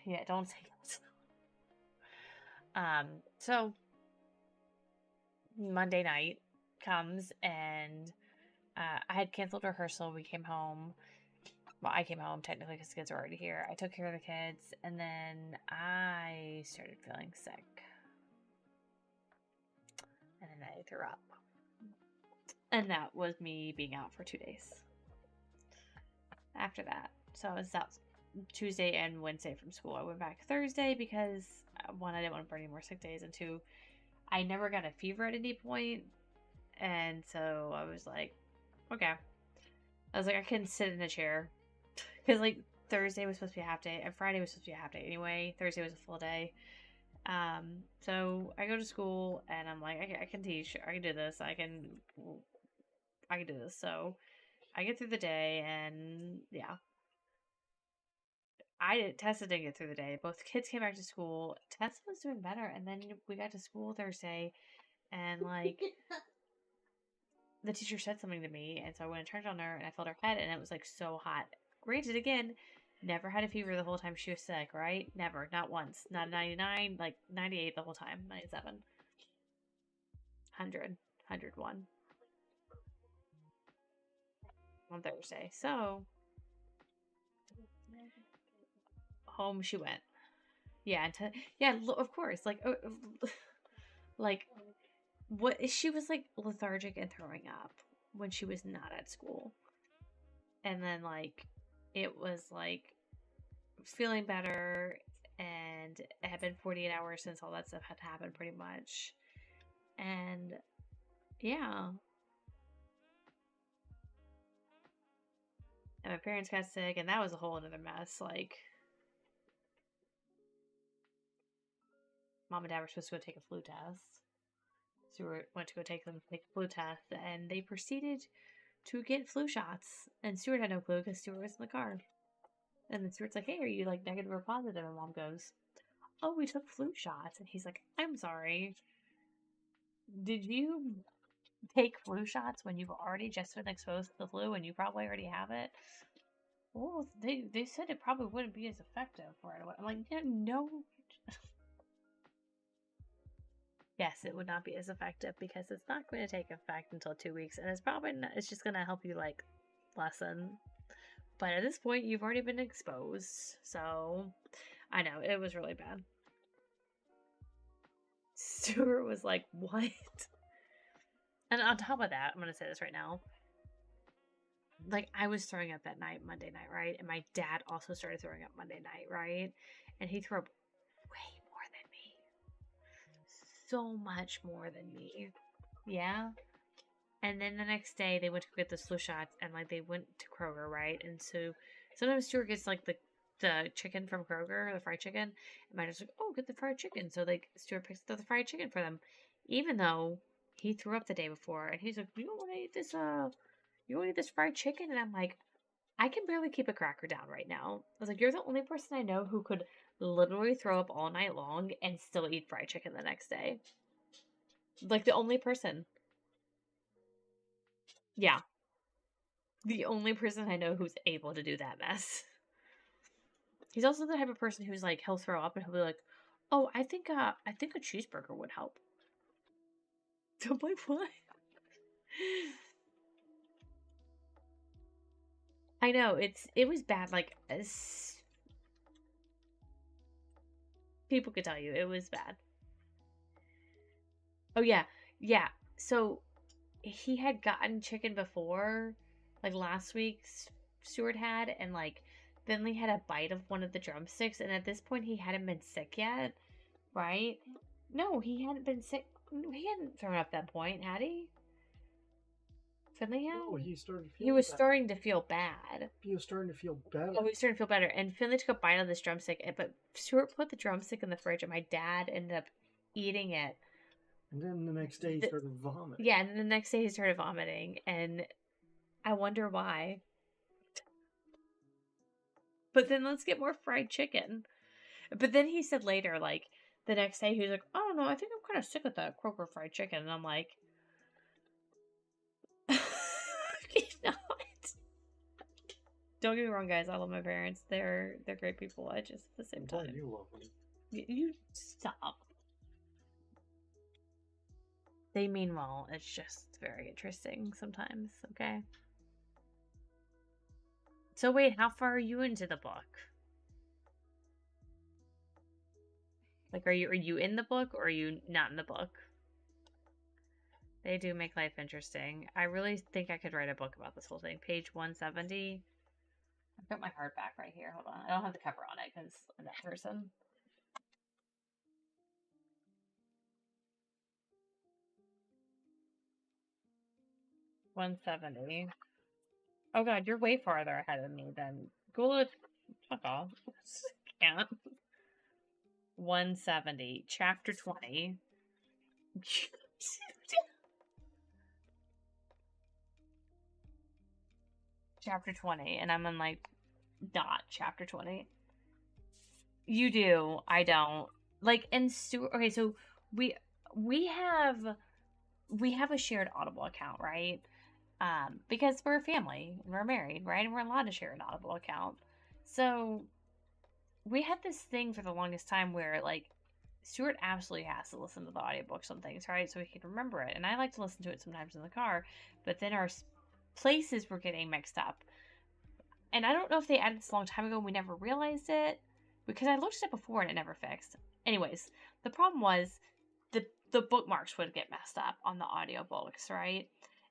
yeah, don't say that. So, Monday night comes, and I had canceled rehearsal. We came home. Well, I came home technically because the kids were already here. I took care of the kids, and then I started feeling sick. And then I threw up. And that was me being out for 2 days. After that. So I was out Tuesday and Wednesday from school. I went back Thursday because, 1, I didn't want to burn any more sick days, and 2, I never got a fever at any point. And so I was like, okay. I was like, I can sit in a chair. Because, like, Thursday was supposed to be a half day, and Friday was supposed to be a half day anyway. Thursday was a full day. So I go to school, and I'm like, I can teach. I can do this. I can do this. So I get through the day, and yeah. Tessa didn't get through the day. Both kids came back to school. Tessa was doing better, and then we got to school Thursday, and like, the teacher said something to me, and so I went and turned on her, and I felt her head, and it was like so hot. Granted, again, never had a fever the whole time she was sick, right? Never, not once. Not 99, like 98 the whole time, 97, 100, 101 on Thursday. So home she went. Yeah, of course. Like, what? She was like lethargic and throwing up when she was not at school, and then like it was like feeling better, and it had been 48 hours since all that stuff had happened, pretty much, and yeah. And my parents got sick, and that was a whole other mess. Like, Mom and Dad were supposed to go take a flu test. So we went to go take a flu test, and they proceeded to get flu shots. And Stuart had no clue because Stuart was in the car. And then Stuart's like, hey, are you like negative or positive? And Mom goes, oh, we took flu shots. And he's like, I'm sorry. Did you take flu shots when you've already just been exposed to the flu and you probably already have it? Well, they said it probably wouldn't be as effective right away. I'm like, yeah, no. Yes, it would not be as effective because it's not going to take effect until 2 weeks, and it's probably not, it's just going to help you like lessen. But at this point, you've already been exposed, so I know it was really bad. Stuart was like, "What?" And on top of that, I'm going to say this right now. Like, I was throwing up that night, Monday night, right? And my dad also started throwing up Monday night, right? And he threw up way more than me. So much more than me. Yeah. And then the next day they went to get the flu shots, and like they went to Kroger, right? And so sometimes Stuart gets like the chicken from Kroger, the fried chicken. And my dad's like, oh, get the fried chicken. So like Stuart picks up the fried chicken for them, even though he threw up the day before, and he's like, you don't want to eat this you want to eat this fried chicken? And I'm like, I can barely keep a cracker down right now. I was like, you're the only person I know who could literally throw up all night long and still eat fried chicken the next day. Like the only person. Yeah. The only person I know who's able to do that mess. He's also the type of person who's like, he'll throw up and he'll be like, oh, I think a cheeseburger would help. So I'm like, what? I know, it was bad. Like, people could tell you it was bad. Oh yeah, yeah. So he had gotten chicken before, like last week. Stuart had, and like then he had a bite of one of the drumsticks, and at this point he hadn't been sick yet, right? No, he hadn't been sick. He hadn't thrown up that point, had he? Finley had. No, he started. He was starting to feel bad. He was starting to feel better. Oh, he was starting to feel better, and Finley took a bite of this drumstick, but Stuart put the drumstick in the fridge, and my dad ended up eating it. And then the next day he started vomiting. Yeah, and then the next day he started vomiting, and I wonder why. But then let's get more fried chicken. But then he said later, like, the next day, he was like, I don't know, I think I'm kind of sick of that Kroger fried chicken. And I'm like, not. Don't get me wrong, guys. I love my parents. They're great people. I just, at the same time. You love them. You stop. They mean well. It's just very interesting sometimes, okay? So wait, how far are you into the book? Like, are you in the book or are you not in the book? They do make life interesting. I really think I could write a book about this whole thing. Page 170. I've got my hardback right here. Hold on. I don't have the cover on it because I'm that person. $170. Oh god, you're way farther ahead of me than go look. Fuck off. Can't. 170. Chapter 20. Chapter 20, and I'm in like chapter 20. You do. I don't. Like, and Stuart. Okay, so we have a shared Audible account, right? Because we're a family and we're married, right? And we're allowed to share an Audible account. So we had this thing for the longest time where like Stuart absolutely has to listen to the audiobooks on things, right? So he can remember it. And I like to listen to it sometimes in the car, but then our places were getting mixed up. And I don't know if they added this a long time ago and we never realized it, because I looked at it before and it never fixed. Anyways, the problem was the bookmarks would get messed up on the audiobooks, right?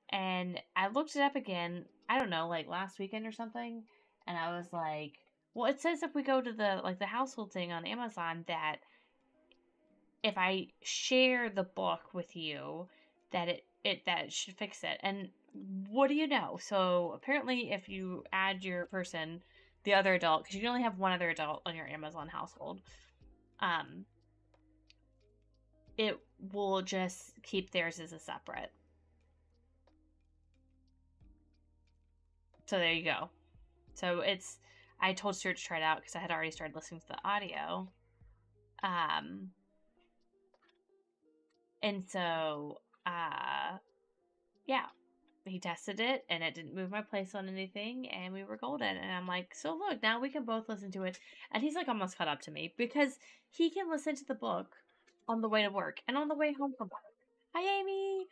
And I looked it up again, I don't know, like last weekend or something, and I was like, well, it says if we go to the household thing on Amazon that if I share the book with you, that it should fix it. And what do you know? So apparently, if you add your person, the other adult, because you can only have one other adult on your Amazon household, it will just keep theirs as a separate. So there you go. So I told Stuart to try it out because I had already started listening to the audio. And so, yeah, he tested it and it didn't move my place on anything and we were golden. And I'm like, so look, now we can both listen to it. And he's like almost caught up to me because he can listen to the book on the way to work and on the way home from work. Hi, Amy.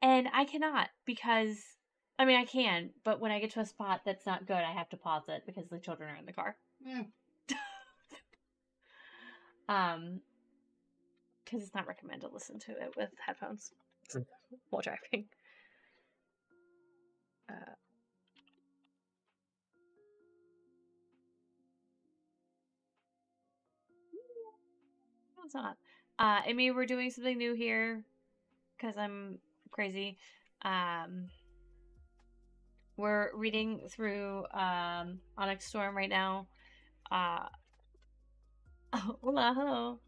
And I cannot because, I mean, I can, but when I get to a spot that's not good, I have to pause it because the children are in the car. Because it's not recommended to listen to it with headphones while driving. No, it's not. Amy, we're doing something new here because I'm crazy. We're reading through Onyx Storm right now. Oh, hola, hello.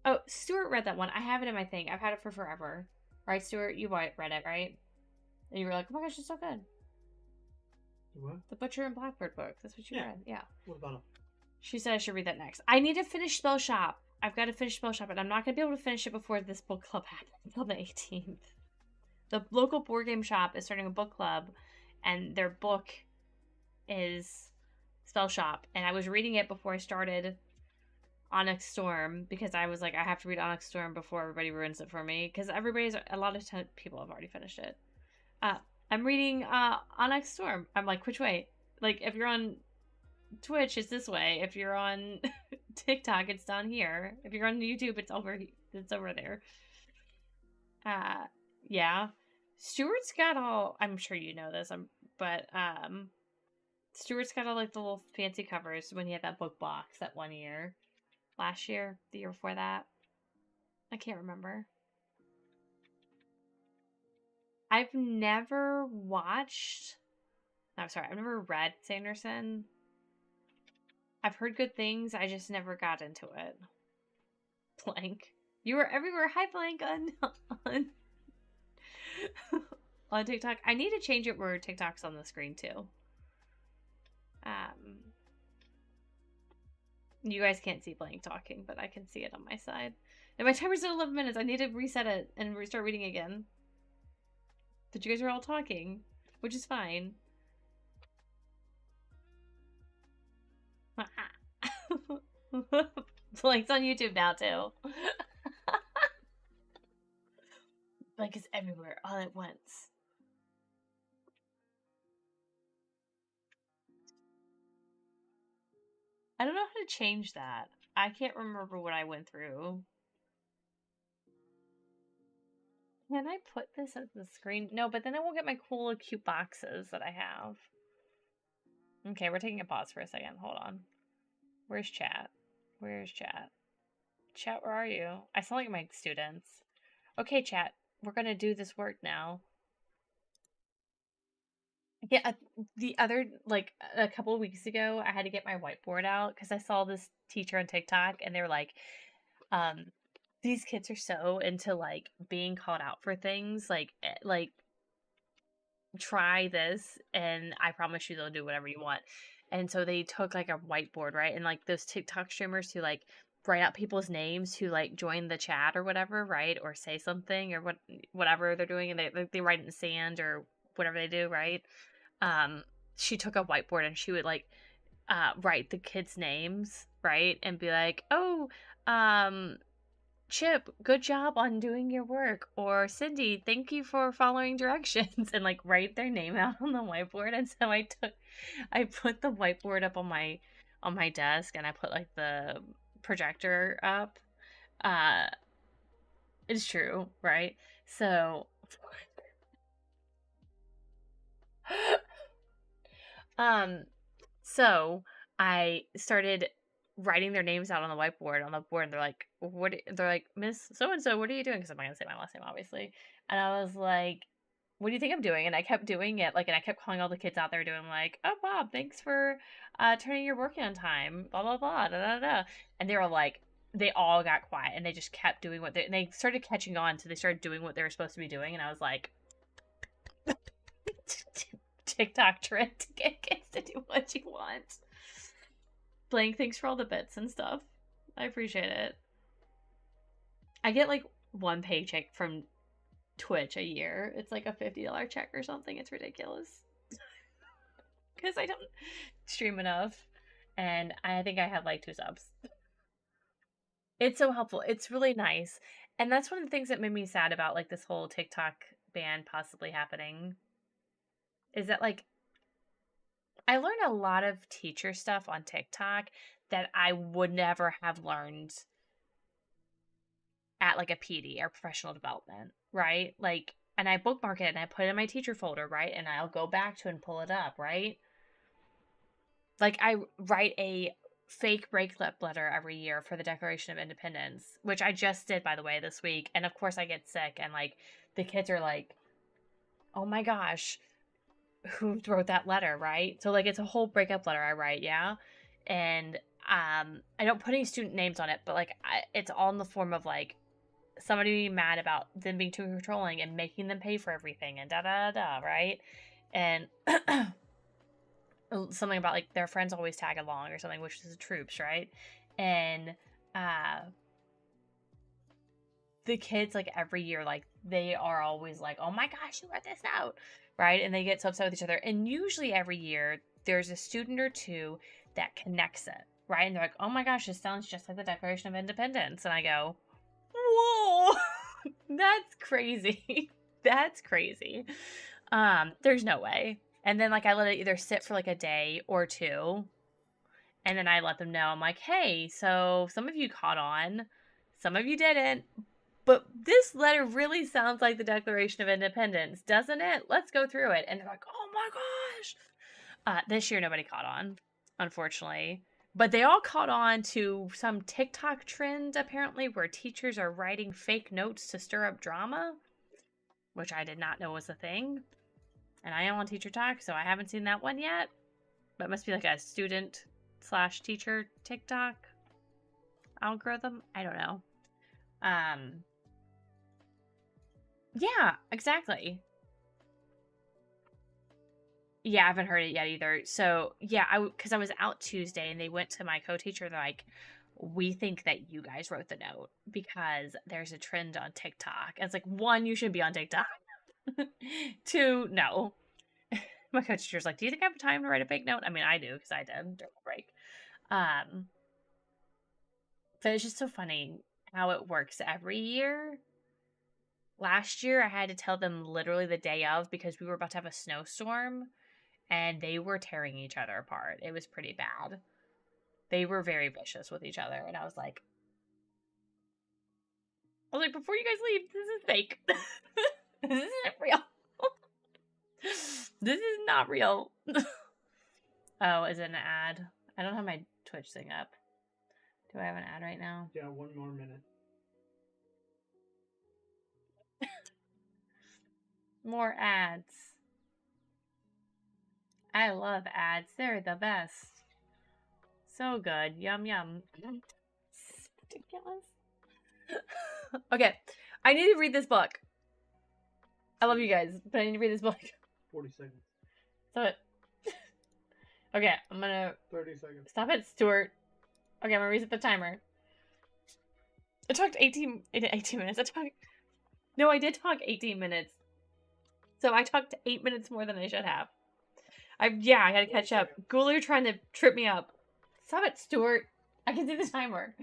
Oh, Stuart read that one. I have it in my thing. I've had it for forever. Right, Stuart? You read it, right? And you were like, oh my gosh, it's so good. What? The Butcher and Blackbird book. That's what you read. Yeah. What about it? She said I should read that next. I need to finish Spell Shop. I've got to finish Spell Shop, and I'm not going to be able to finish it before this book club happens until the 18th. The local board game shop is starting a book club, and their book is Spell Shop. And I was reading it before I started Onyx Storm because I was like, I have to read Onyx Storm before everybody ruins it for me. Because a lot of people have already finished it. I'm reading Onyx Storm. I'm like, which way? Like, if you're on Twitch, it's this way. If you're on TikTok, it's down here. If you're on YouTube, it's over there. Yeah. Stuart's got all, I'm sure you know this, but Stuart's got all like the little fancy covers when he had that book box that one year. Last year, the year before that. I can't remember. I've never read Sanderson. I've heard good things, I just never got into it. Blank. You were everywhere. Hi, Blank, on TikTok. I need to change it where TikTok's on the screen, too. You guys can't see Blank talking, but I can see it on my side. And my timer's at 11 minutes. I need to reset it and restart reading again. But you guys are all talking, which is fine. Blank's on YouTube now, too. Blank is everywhere, all at once. I don't know how to change that. I can't remember what I went through. Can I put this at the screen? No, but then I won't get my cool, cute boxes that I have. Okay, we're taking a pause for a second. Hold on. Where's chat? Where's chat? Chat, where are you? I sound like my students. Okay, chat. We're gonna do this work now. Yeah, a couple of weeks ago, I had to get my whiteboard out because I saw this teacher on TikTok, and they were like, these kids are so into, like, being called out for things, like, try this, and I promise you they'll do whatever you want. And so they took, like, a whiteboard, right? And, like, those TikTok streamers who, like, write out people's names who, like, join the chat or whatever, right? Or say something or whatever they're doing, and they write it in sand or whatever they do, right? She took a whiteboard and she would, like, write the kids' names, right? And be like, oh, Chip, good job on doing your work. Or Cindy, thank you for following directions. And, like, write their name out on the whiteboard. And so I put the whiteboard up on my desk, and I put, like, the projector up. It's true, right? So so I started writing their names out on the whiteboard on the board, and they're like, they're like, Miss so and so, what are you doing? Because I'm not gonna say my last name, obviously. And I was like, what do you think I'm doing? And I kept doing it, like, and I kept calling all the kids out there, doing like, oh, Bob, thanks for turning your work in on time, blah blah blah, da da da. And they were like, they all got quiet, and they just kept doing and they started catching on, so they started doing what they were supposed to be doing. And I was like, TikTok trend to get kids to do what you want. Blank, thanks for all the bits and stuff. I appreciate it. I get, like, one paycheck from Twitch a year. It's like a $50 check or something. It's ridiculous. Because I don't stream enough. And I think I have, like, 2 subs. It's so helpful. It's really nice. And that's one of the things that made me sad about, like, this whole TikTok ban possibly happening. Is that, like, I learned a lot of teacher stuff on TikTok that I would never have learned at, like, a PD or professional development, right? Like, and I bookmark it and I put it in my teacher folder, right? And I'll go back to it and pull it up, right? Like, I write a fake breakup letter every year for the Declaration of Independence, which I just did, by the way, this week. And of course I get sick, and like the kids are like, oh my gosh, who wrote that letter, right? So like it's a whole breakup letter I write, yeah. And I don't put any student names on it, but like it's all in the form of like somebody being mad about them being too controlling and making them pay for everything and da da da, right? And something about like their friends always tag along or something, which is the troops, right? And the kids, like every year, like they are always like, oh my gosh, you wrote this out, right? And they get so upset with each other. And usually every year there's a student or two that connects it, right? And they're like, oh my gosh, this sounds just like the Declaration of Independence. And I go, whoa, that's crazy. That's crazy. There's no way. And then like I let it either sit for like a day or two, and then I let them know. I'm like, hey, so some of you caught on, some of you didn't, but this letter really sounds like the Declaration of Independence, doesn't it? Let's go through it. And they're like, oh my gosh. This year nobody caught on, unfortunately. But they all caught on to some TikTok trend, apparently, where teachers are writing fake notes to stir up drama, which I did not know was a thing. And I am on Teacher Talk, so I haven't seen that one yet. But it must be like a student/teacher TikTok algorithm. I don't know. Yeah, exactly. Yeah, I haven't heard it yet either. So yeah, because I was out Tuesday and they went to my co-teacher. They're like, we think that you guys wrote the note because there's a trend on TikTok. And it's like, one, you shouldn't be on TikTok. Two, no. My co-teacher's like, do you think I have time to write a fake note? I mean, I do, because I did during the break. But it's just so funny how it works every year. Last year, I had to tell them literally the day of because we were about to have a snowstorm, and they were tearing each other apart. It was pretty bad. They were very vicious with each other, and I was like, before you guys leave, this is fake. This isn't real. This is not real. Oh, is it an ad? I don't have my Twitch thing up. Do I have an ad right now? Yeah, 1 more minute. More ads. I love ads. They're the best. So good. Yum, yum. It's ridiculous. Okay. I need to read this book. I love you guys, but I need to read this book. 40 seconds. Stop it. Okay, I'm gonna... 30 seconds. Stop it, Stuart. Okay, I'm gonna reset the timer. I talked 18 minutes. No, I did talk 18 minutes. So I talked 8 minutes more than I should have. I gotta catch up. Ghoulie trying to trip me up. Stop it, Stuart. I can see the timer.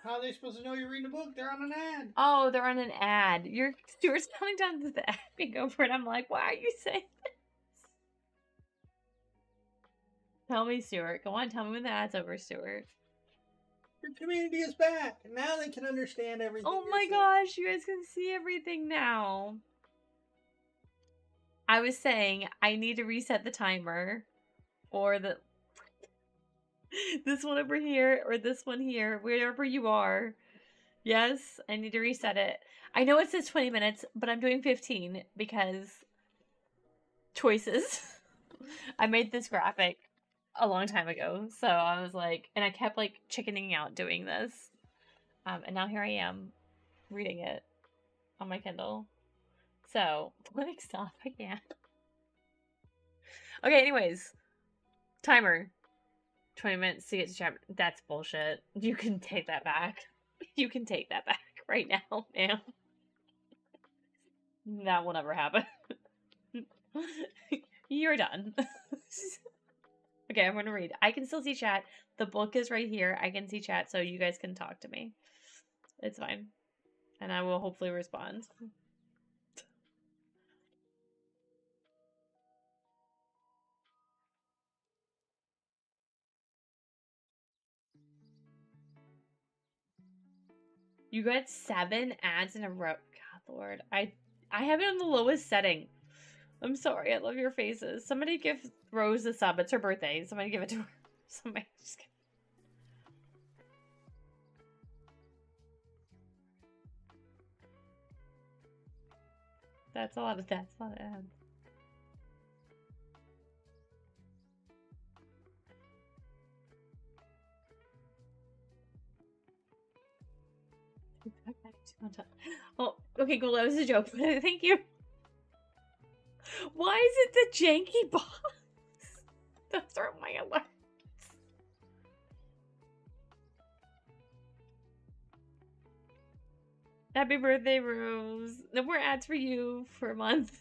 How are they supposed to know you're reading a book? They're on an ad. Oh, they're on an ad. Stuart's counting down to the ad being over, and I'm like, why are you saying this? Tell me, Stuart. Go on, tell me when the ad's over, Stuart. Your community is back. Now they can understand everything. Oh my gosh, you guys can see everything now. I was saying I need to reset the timer, or this one over here, or this one here, wherever you are. Yes, I need to reset it. I know it says 20 minutes, but I'm doing 15 because choices. I made this graphic a long time ago, so I was like, and I kept like chickening out doing this. And now here I am reading it on my Kindle. So, like, stop, I can't. Okay, anyways. Timer. 20 minutes to get to chapter. That's bullshit. You can take that back. You can take that back right now, man. That will never happen. You're done. Okay, I'm gonna read. I can still see chat. The book is right here. I can see chat, so you guys can talk to me. It's fine. And I will hopefully respond. You got 7 ads in a row. God, Lord. I have it on the lowest setting. I'm sorry. I love your faces. Somebody give Rose a sub. It's her birthday. Somebody give it to her. Somebody just... That's a lot of ads. Oh, okay, cool. That was a joke. Thank you. Why is it the janky box? Those are my alerts. Happy birthday, Rose. No more ads for you for a month.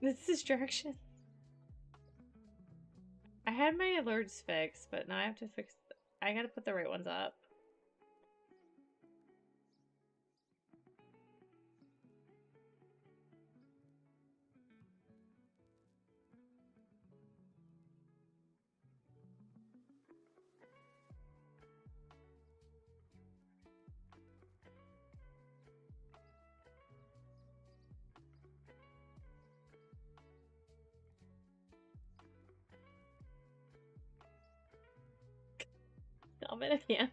This distraction. I had my alerts fixed, but now I have to fix... I gotta put the right ones up. I'm in a camp.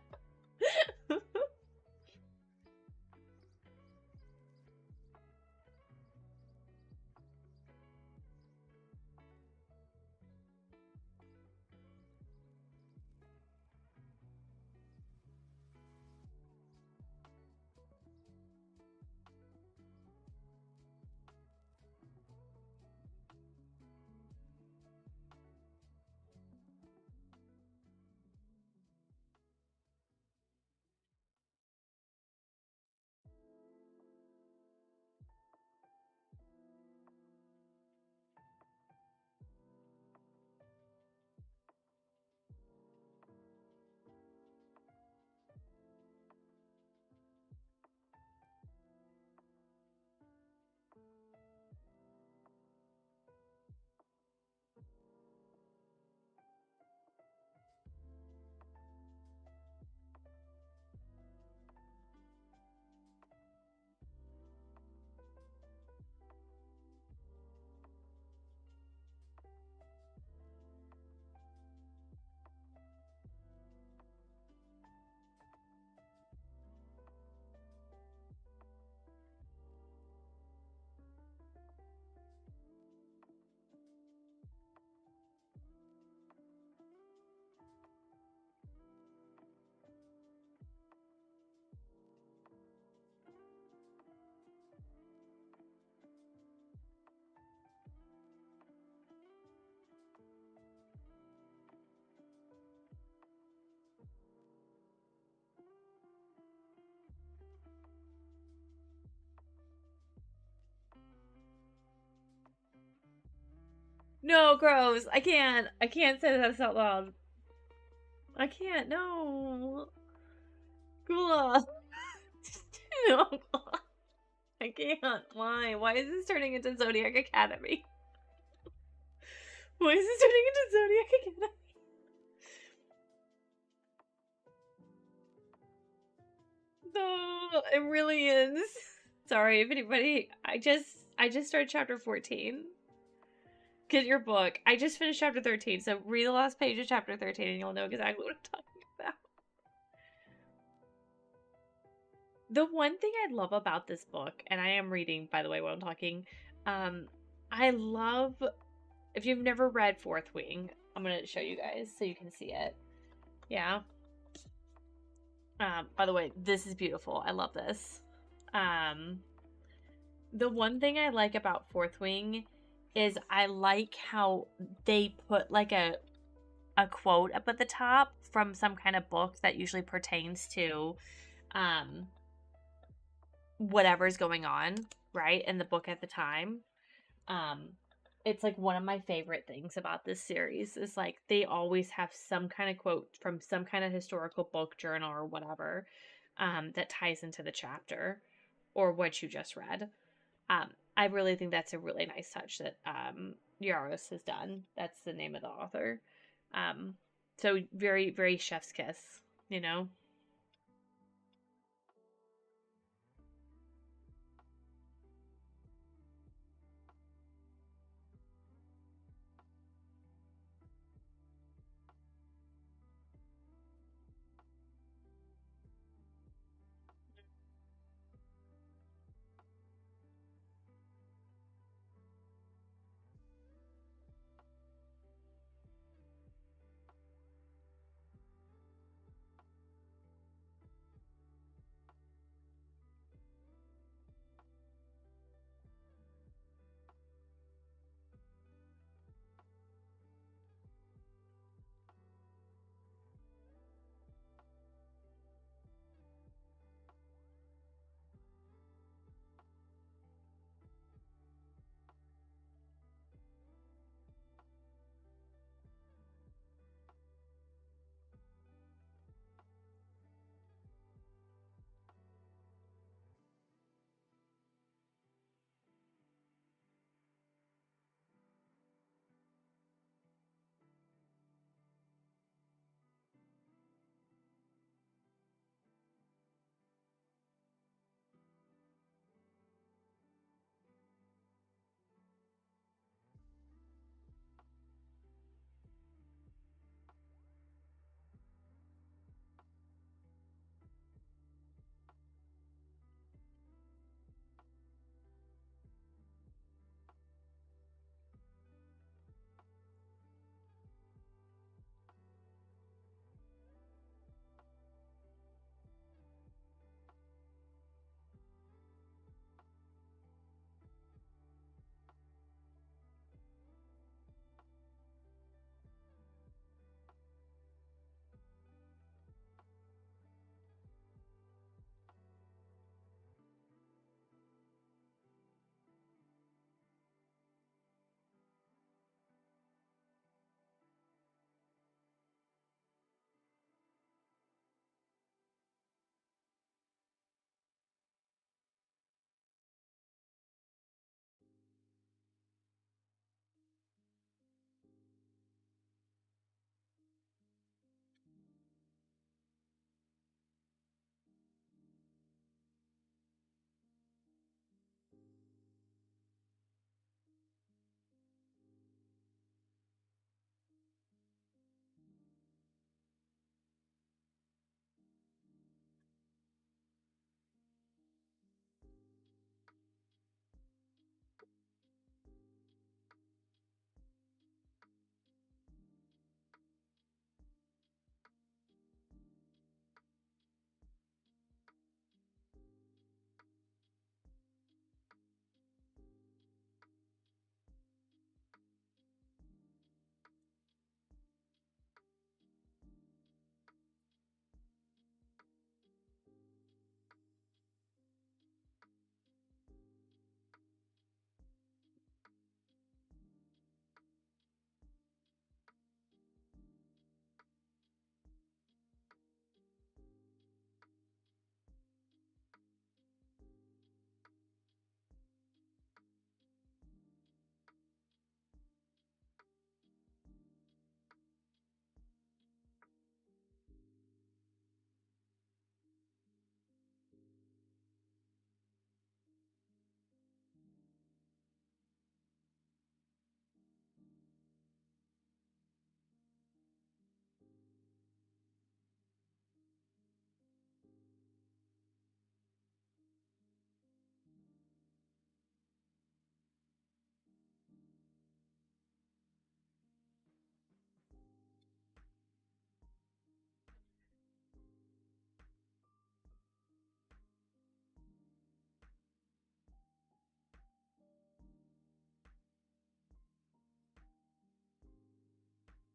No, gross. I can't. I can't say that out loud. I can't. No. Gula. No. I can't. Why? Why is this turning into Zodiac Academy? Why is this turning into Zodiac Academy? No, it really is. Sorry if anybody. I just started chapter 14. Get your book. I just finished chapter 13, so read the last page of chapter 13 and you'll know exactly what I'm talking about. The one thing I love about this book, and I am reading, by the way, while I'm talking, I love, if you've never read Fourth Wing, I'm going to show you guys so you can see it. Yeah. By the way, this is beautiful. I love this. The one thing I like about Fourth Wing is I like how they put like a quote up at the top from some kind of book that usually pertains to whatever's going on, right, in the book at the time. It's like one of my favorite things about this series is like they always have some kind of quote from some kind of historical book, journal, or whatever that ties into the chapter or what you just read. I really think that's a really nice touch that Yaros has done. That's the name of the author. So very, very chef's kiss, you know?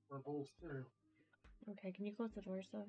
We're both through. Okay, can you close the door, so?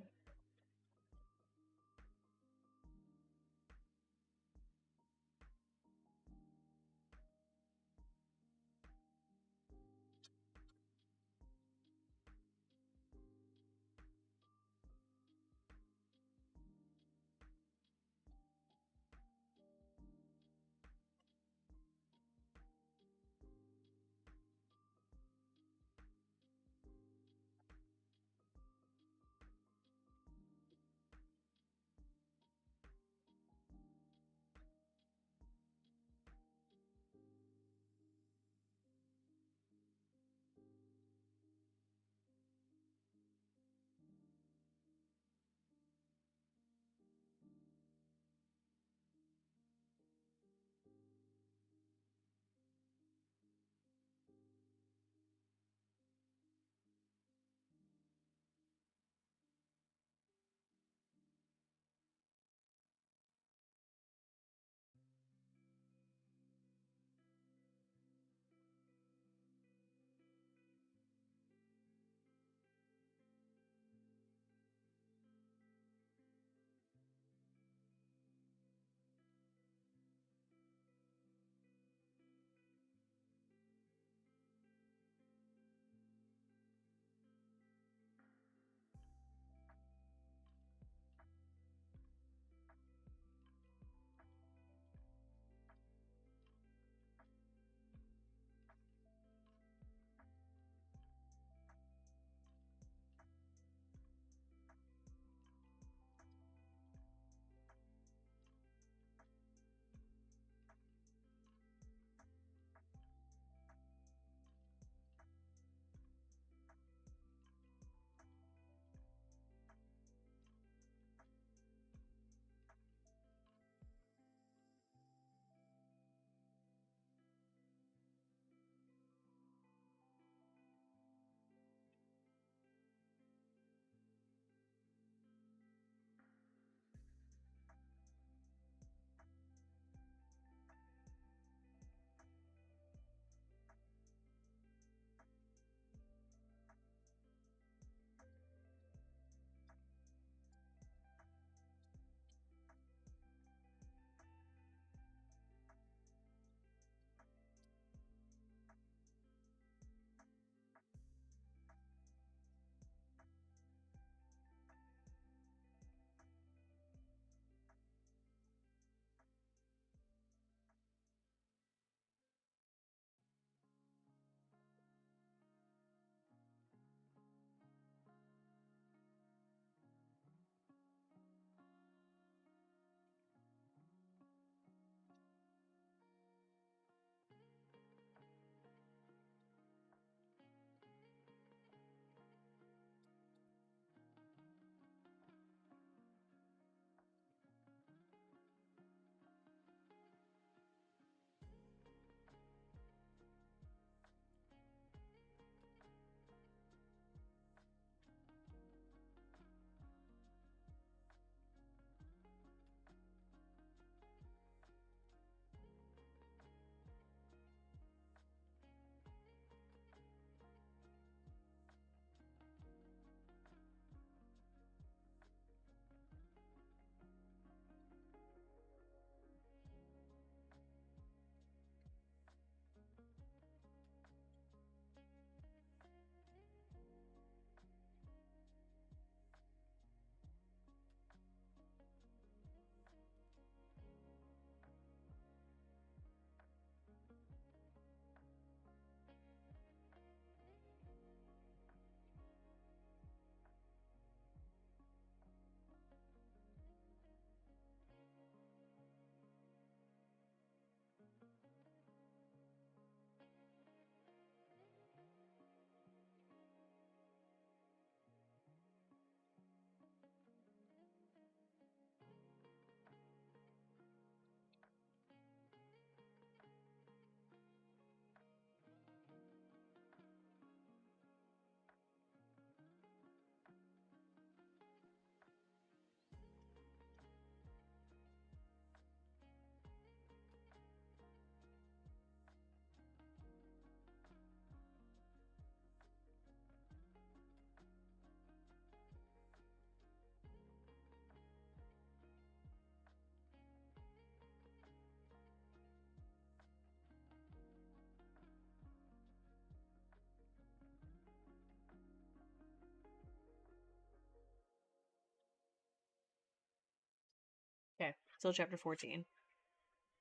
Okay, still chapter 14.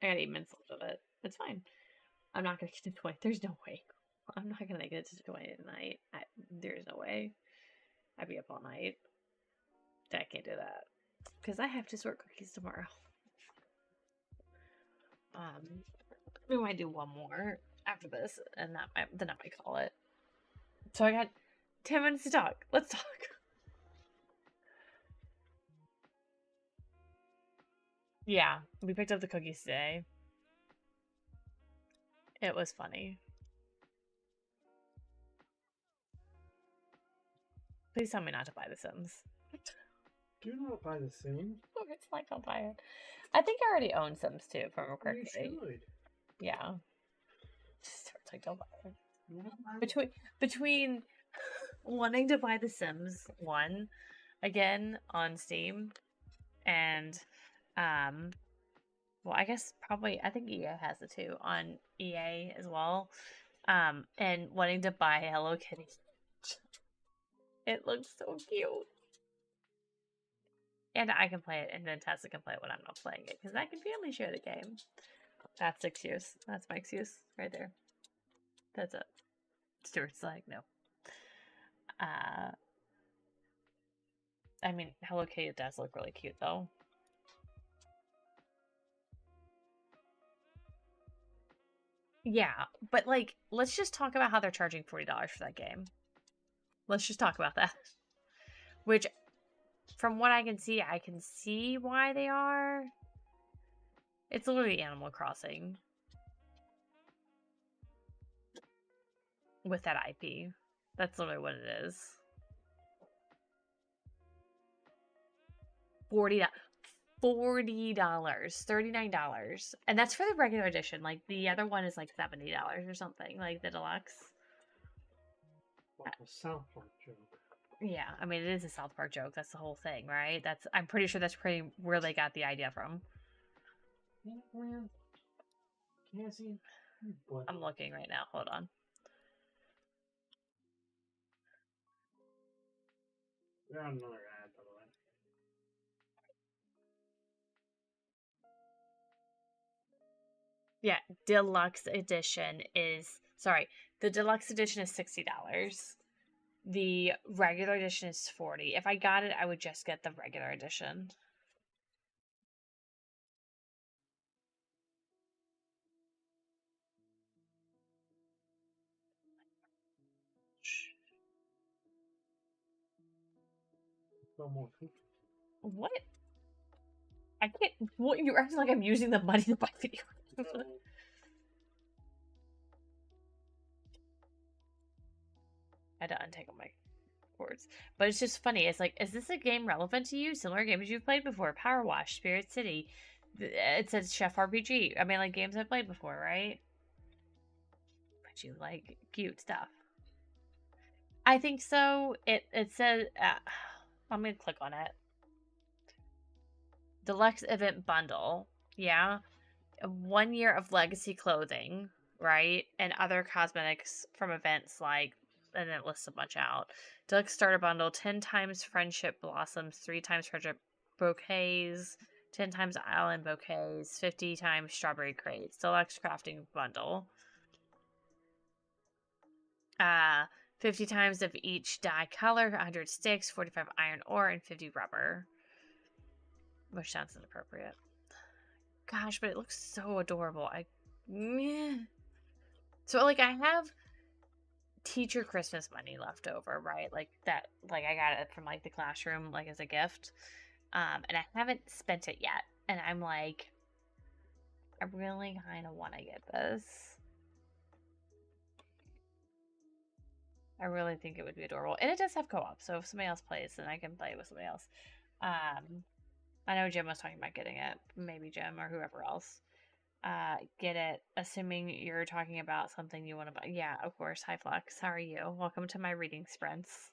I got 8 minutes left of it. It's fine. I'm not gonna get to 20. There's no way. I'm not gonna get to 20 tonight. There's no way. I'd be up all night. I can't do that. Because I have to sort cookies tomorrow. We might do one more after this, and then I might call it. So I got 10 minutes to talk. Let's talk. Yeah, we picked up the cookies today. It was funny. Please tell me not to buy The Sims. Do not buy The Sims. It's like I'll buy it. I think I already own Sims 2 from a You should. Yeah. It's like don't buy it. Between wanting to buy The Sims 1 again on Steam and well, I guess probably I think EA has it too on EA as well. And wanting to buy Hello Kitty. It looks so cute. And I can play it, and then Tessa can play it when I'm not playing it, because I can family share the game. That's the excuse. That's my excuse right there. That's it. Stuart's like, no. I mean, Hello Kitty does look really cute, though. Yeah, but, like, let's just talk about how they're charging $40 for that game. Let's just talk about that. Which, from what I can see why they are. It's literally Animal Crossing. With that IP. That's literally what it is. $40, $39. And that's for the regular edition. Like, the other one is like $70 or something. Like, the deluxe. Like a South Park joke. Yeah, I mean, it is a South Park joke. That's the whole thing, right? I'm pretty sure that's where they got the idea from. Cassie? I'm looking right now. Hold on. We're on another ad, by the way. Yeah, deluxe edition is... Sorry, the deluxe edition is $60. The regular edition is $40. If I got it, I would just get the regular edition. What? I can't... What? You're acting like I'm using the money to buy video games. I had to untake my words. But it's just funny. It's like, is this a game relevant to you? Similar games you've played before. Power Wash, Spirit City. It says Chef RPG. I mean, like, games I've played before, right? But you like cute stuff. I think so. It says... I'm going to click on it. Deluxe Event Bundle. Yeah. 1 year of legacy clothing, right? And other cosmetics from events like... And it lists a bunch out. Deluxe Starter Bundle, 10 times Friendship Blossoms, 3 times Friendship Bouquets, 10 times Island Bouquets, 50 times Strawberry Crates. Deluxe Crafting Bundle. 50 times of each dye color, 100 sticks, 45 iron ore, and 50 rubber. Which sounds inappropriate. Gosh, but it looks so adorable. So, like, I have teacher Christmas money left over, right? Like that, like I got it from like the classroom, like as a gift. And I haven't spent it yet. And I'm like, I really kind of want to get this. I really think it would be adorable. And it does have co-op, so if somebody else plays, then I can play with somebody else. I know Jim was talking about getting it. Maybe Jim or whoever else. Get it, assuming you're talking about something you want to buy. Yeah, of course. Hi, Flux. How are you? Welcome to my reading sprints.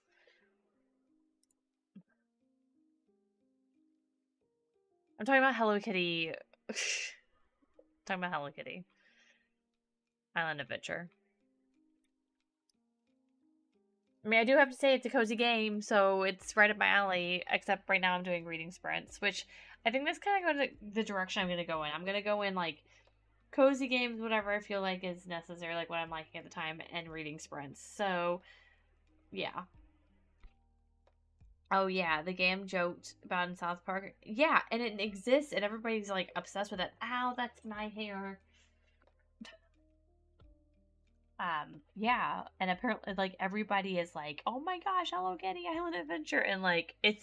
I'm talking about Hello Kitty. Talking about Hello Kitty. Island Adventure. I mean, I do have to say it's a cozy game, so it's right up my alley, except right now I'm doing reading sprints, which I think that's kind of the direction I'm going to go in. I'm going to go in, like, cozy games, whatever I feel like is necessary, like what I'm liking at the time, and reading sprints. So, yeah. Oh, yeah, the game joked about in South Park. Yeah, and it exists, and everybody's, like, obsessed with it. Ow, that's my hair. Yeah, and apparently, like, everybody is like, oh my gosh, Hello Kitty Island Adventure, and, like, it's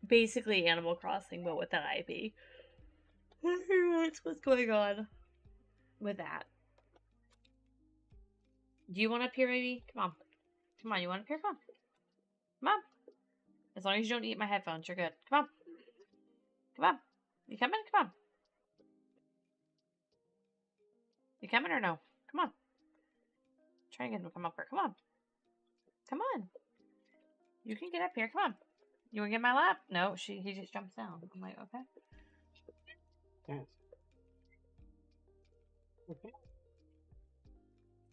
basically Animal Crossing, but with an IP. What's going on with that? Do you want up here, baby? Come on. Come on, you want up here? Come on. Come on. As long as you don't eat my headphones, you're good. Come on. Come on. You coming? Come on. You coming or no? Come on. Try and get him to come up here. Come on. Come on. You can get up here. Come on. You want to get in my lap? No, he just jumps down. I'm like, okay. Yes. Okay.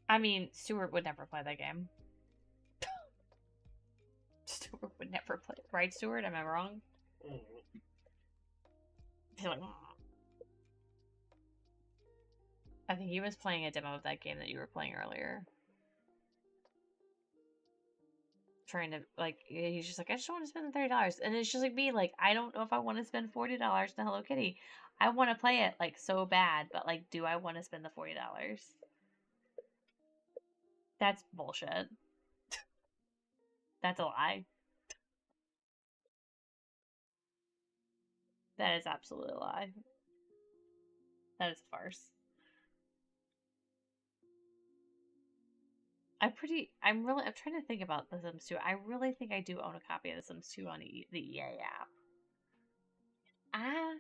I mean, Stuart would never play that game. Stuart would never play. Right, Stuart? Am I wrong? He's like, I think he was playing a demo of that game that you were playing earlier. Trying to, like, he's just like, I just want to spend the $30. And it's just like me, like, I don't know if I want to spend $40 to Hello Kitty. I want to play it, like, so bad, but, like, do I want to spend the $40? That's bullshit. That's a lie. That is absolutely a lie. That is a farce. I'm trying to think about The Sims 2. I really think I do own a copy of The Sims 2 on the EA app.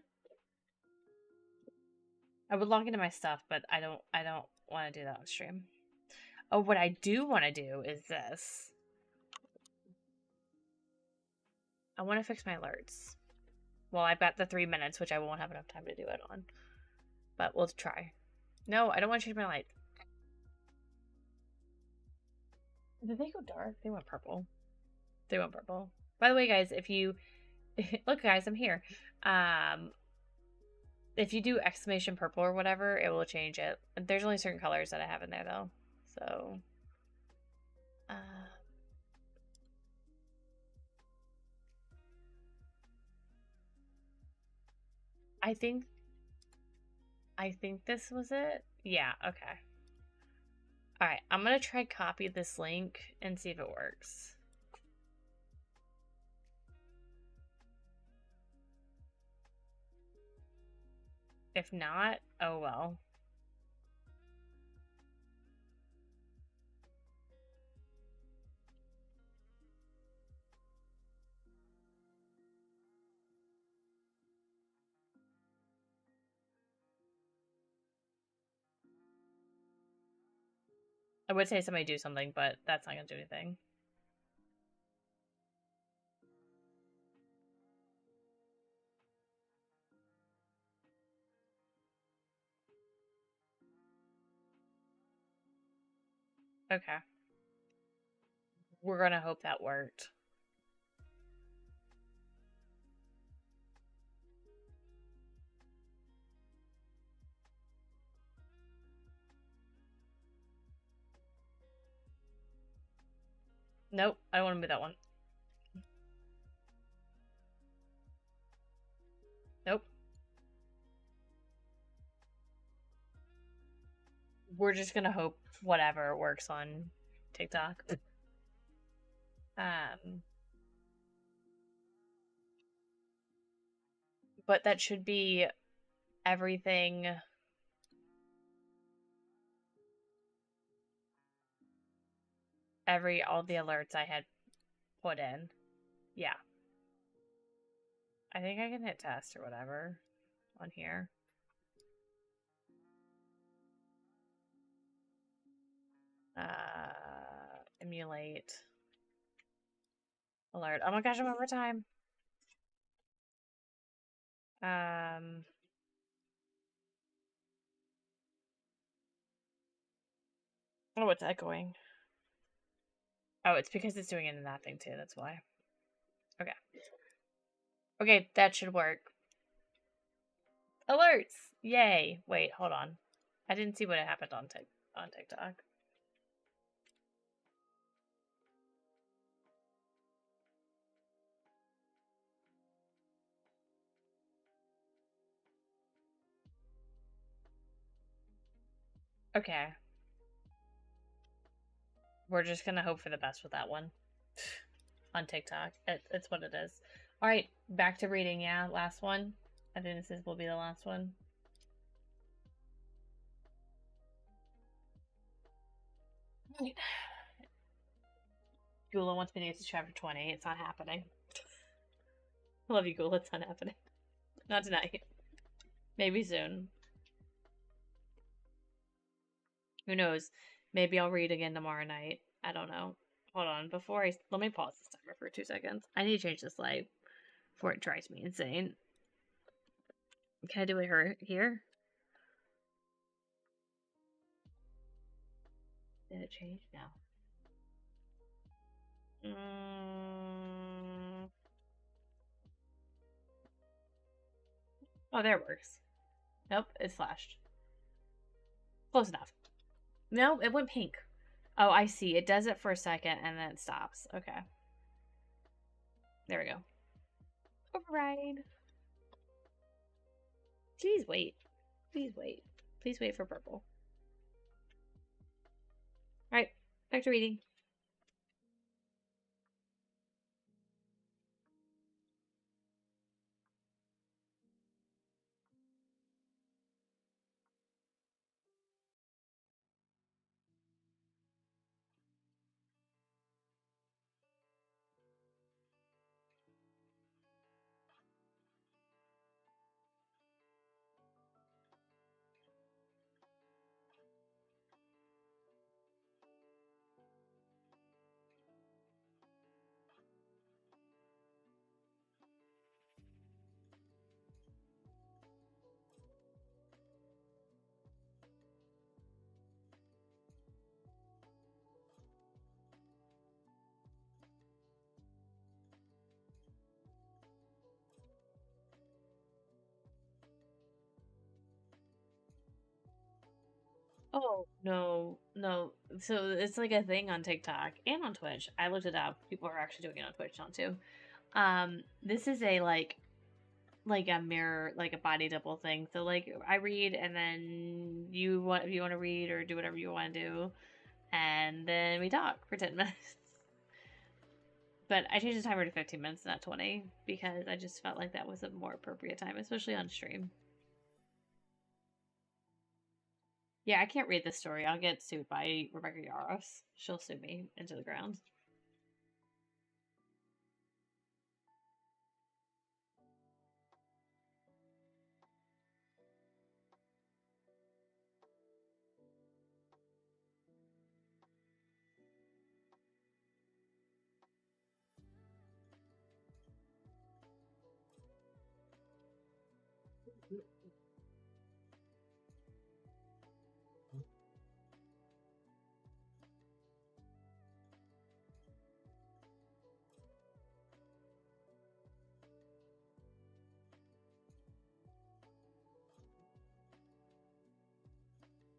I would log into my stuff, but I don't want to do that on stream. Oh, what I do want to do is this. I want to fix my alerts. Well, I've got the 3 minutes, which I won't have enough time to do it on. But we'll try. No, I don't want to change my light. Did they go dark? They went purple. They went purple. By the way, guys, if you... Look, guys, I'm here. If you do exclamation purple or whatever, it will change it. There's only certain colors that I have in there, though. So... I think this was it. Yeah, okay. Alright, I'm gonna try copy this link and see if it works. If not, oh well. I would say somebody do something, but that's not gonna do anything. Okay. We're gonna hope that worked. Nope, I don't want to move that one. Nope. We're just gonna hope whatever works on TikTok. But that should be everything. All the alerts I had put in. Yeah. I think I can hit test or whatever on here. Emulate. Alert. Oh my gosh, I'm over time. Oh, it's echoing. Oh, it's because it's doing it in that thing too. That's why. Okay. Okay, that should work. Alerts! Yay! Wait, hold on. I didn't see what happened on TikTok. Okay. We're just gonna hope for the best with that one. On TikTok. It's what it is. Alright, back to reading, yeah. Last one. I think this will be the last one. Right. Gula wants me to get to chapter 20. It's not happening. I love you, Gula. It's not happening. Not tonight. Maybe soon. Who knows? Maybe I'll read again tomorrow night. I don't know. Hold on. Let me pause this timer for 2 seconds. I need to change this light before it drives me insane. Can I do it here? Did it change? No. Oh, there it works. Nope, it's flashed. Close enough. No, it went pink. Oh, I see. It does it for a second and then it stops. Okay. There we go. Override. Please wait. Please wait. Please wait for purple. Alright, back to reading. Oh, no, no. So it's like a thing on TikTok and on Twitch. I looked it up. People are actually doing it on Twitch now too. This is a like a mirror, like a body double thing. So like I read and then if you want to read or do whatever you want to do, and then we talk for 10 minutes. But I changed the timer to 15 minutes, not 20, because I just felt like that was a more appropriate time, especially on stream. Yeah, I can't read this story. I'll get sued by Rebecca Yaros. She'll sue me into the ground.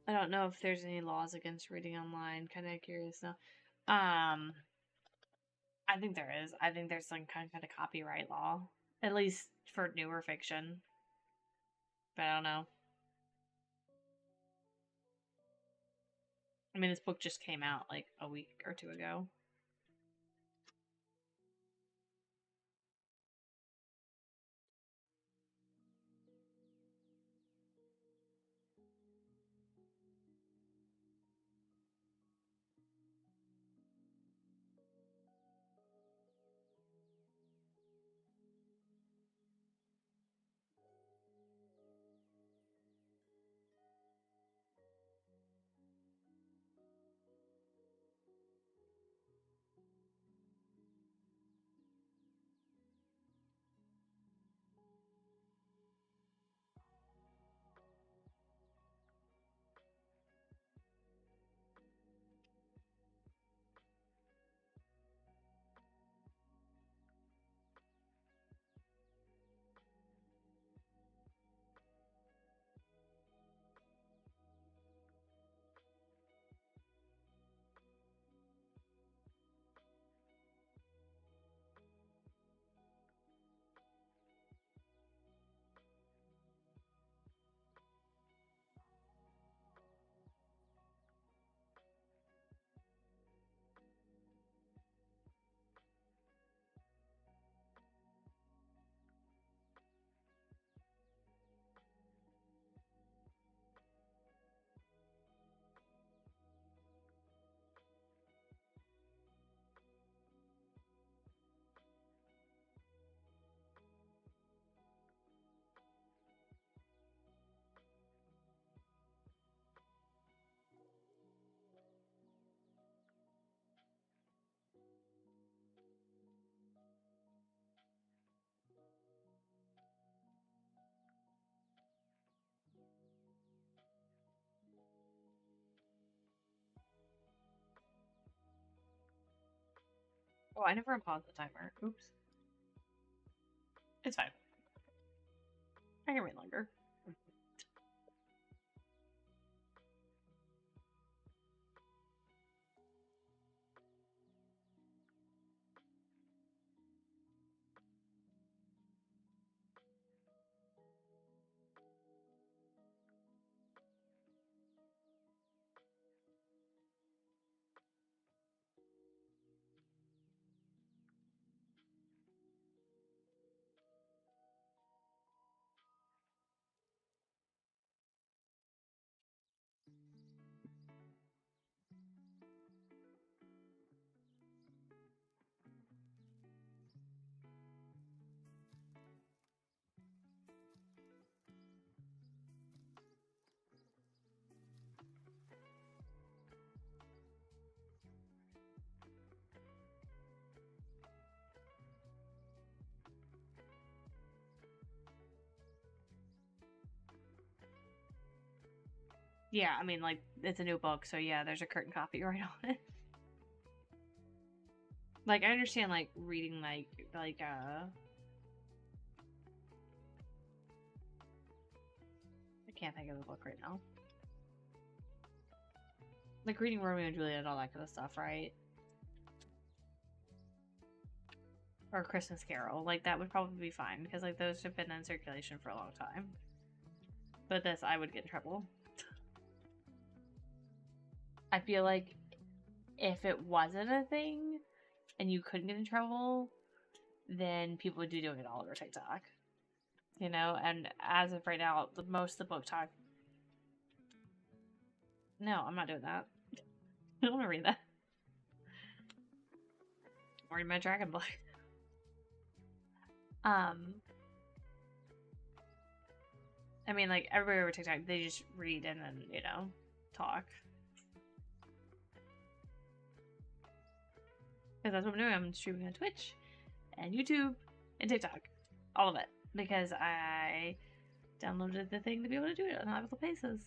I don't know if there's any laws against reading online. Kind of curious now. I think there is. I think there's some kind of copyright law, at least for newer fiction. But I don't know. I mean, this book just came out like a week or two ago. Oh, I never unpaused the timer. Oops. It's fine. I can read longer. Yeah, I mean, like, it's a new book, so yeah, there's a curtain copyright on it. Like, I understand, like, reading, I can't think of the book right now. Like, reading Romeo and Juliet and all that kind of stuff, right? Or Christmas Carol. Like, that would probably be fine, because, like, those have been in circulation for a long time. But this, I would get in trouble. I feel like if it wasn't a thing, and you couldn't get in trouble, then people would be doing it all over TikTok. You know, and as of right now, most of the book talk. No, I'm not doing that. I don't want to read that. I'm reading my dragon book. I mean, like, everybody over TikTok, they just read and then, you know, talk. Because that's what I'm doing. I'm streaming on Twitch and YouTube and TikTok. All of it. Because I downloaded the thing to be able to do it on other places.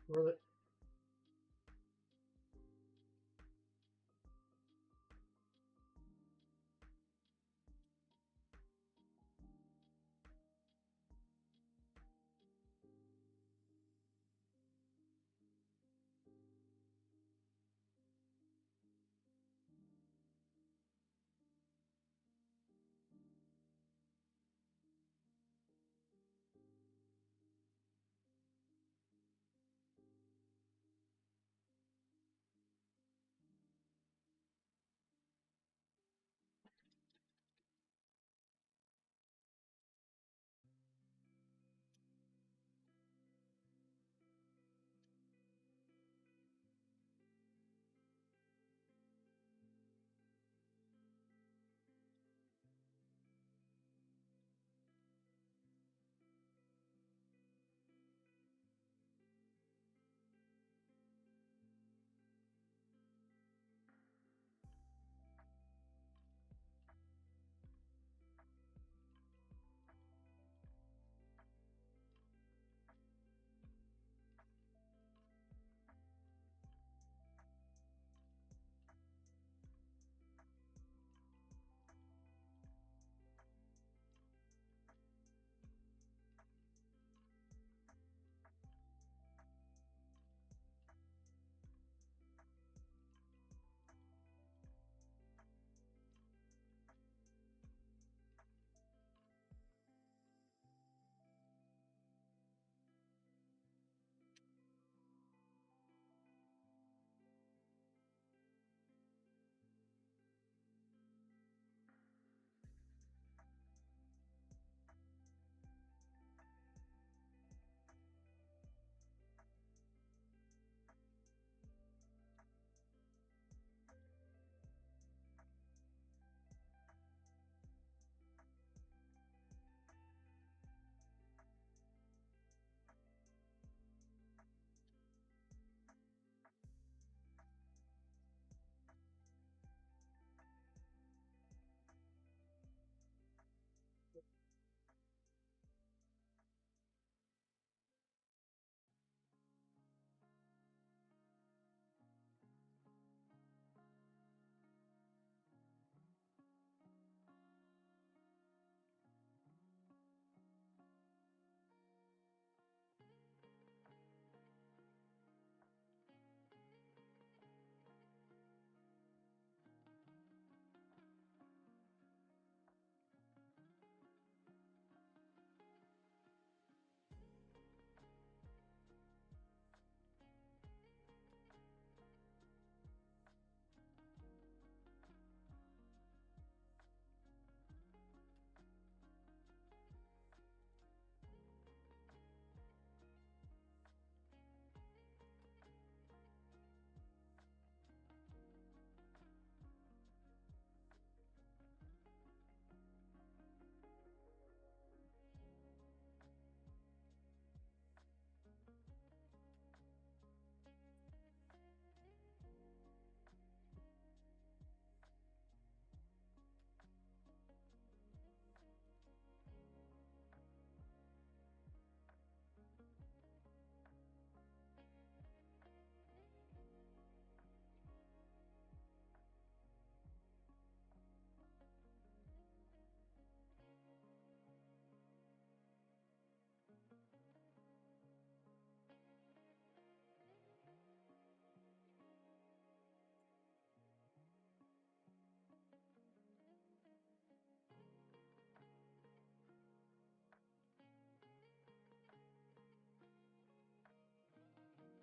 Really?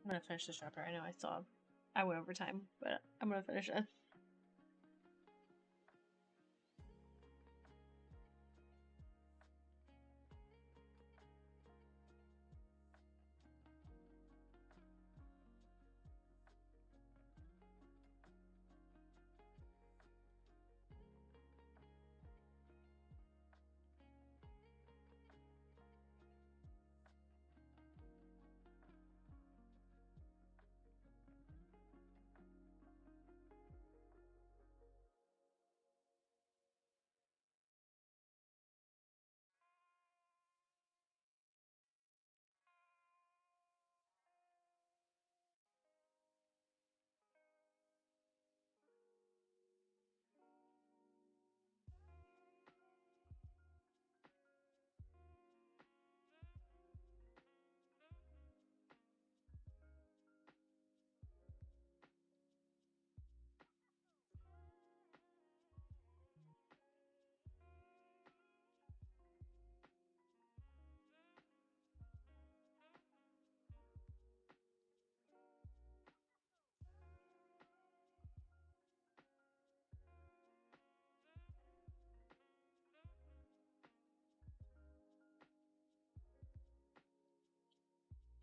I'm gonna finish this chapter. I know I went over time, but I'm gonna finish it.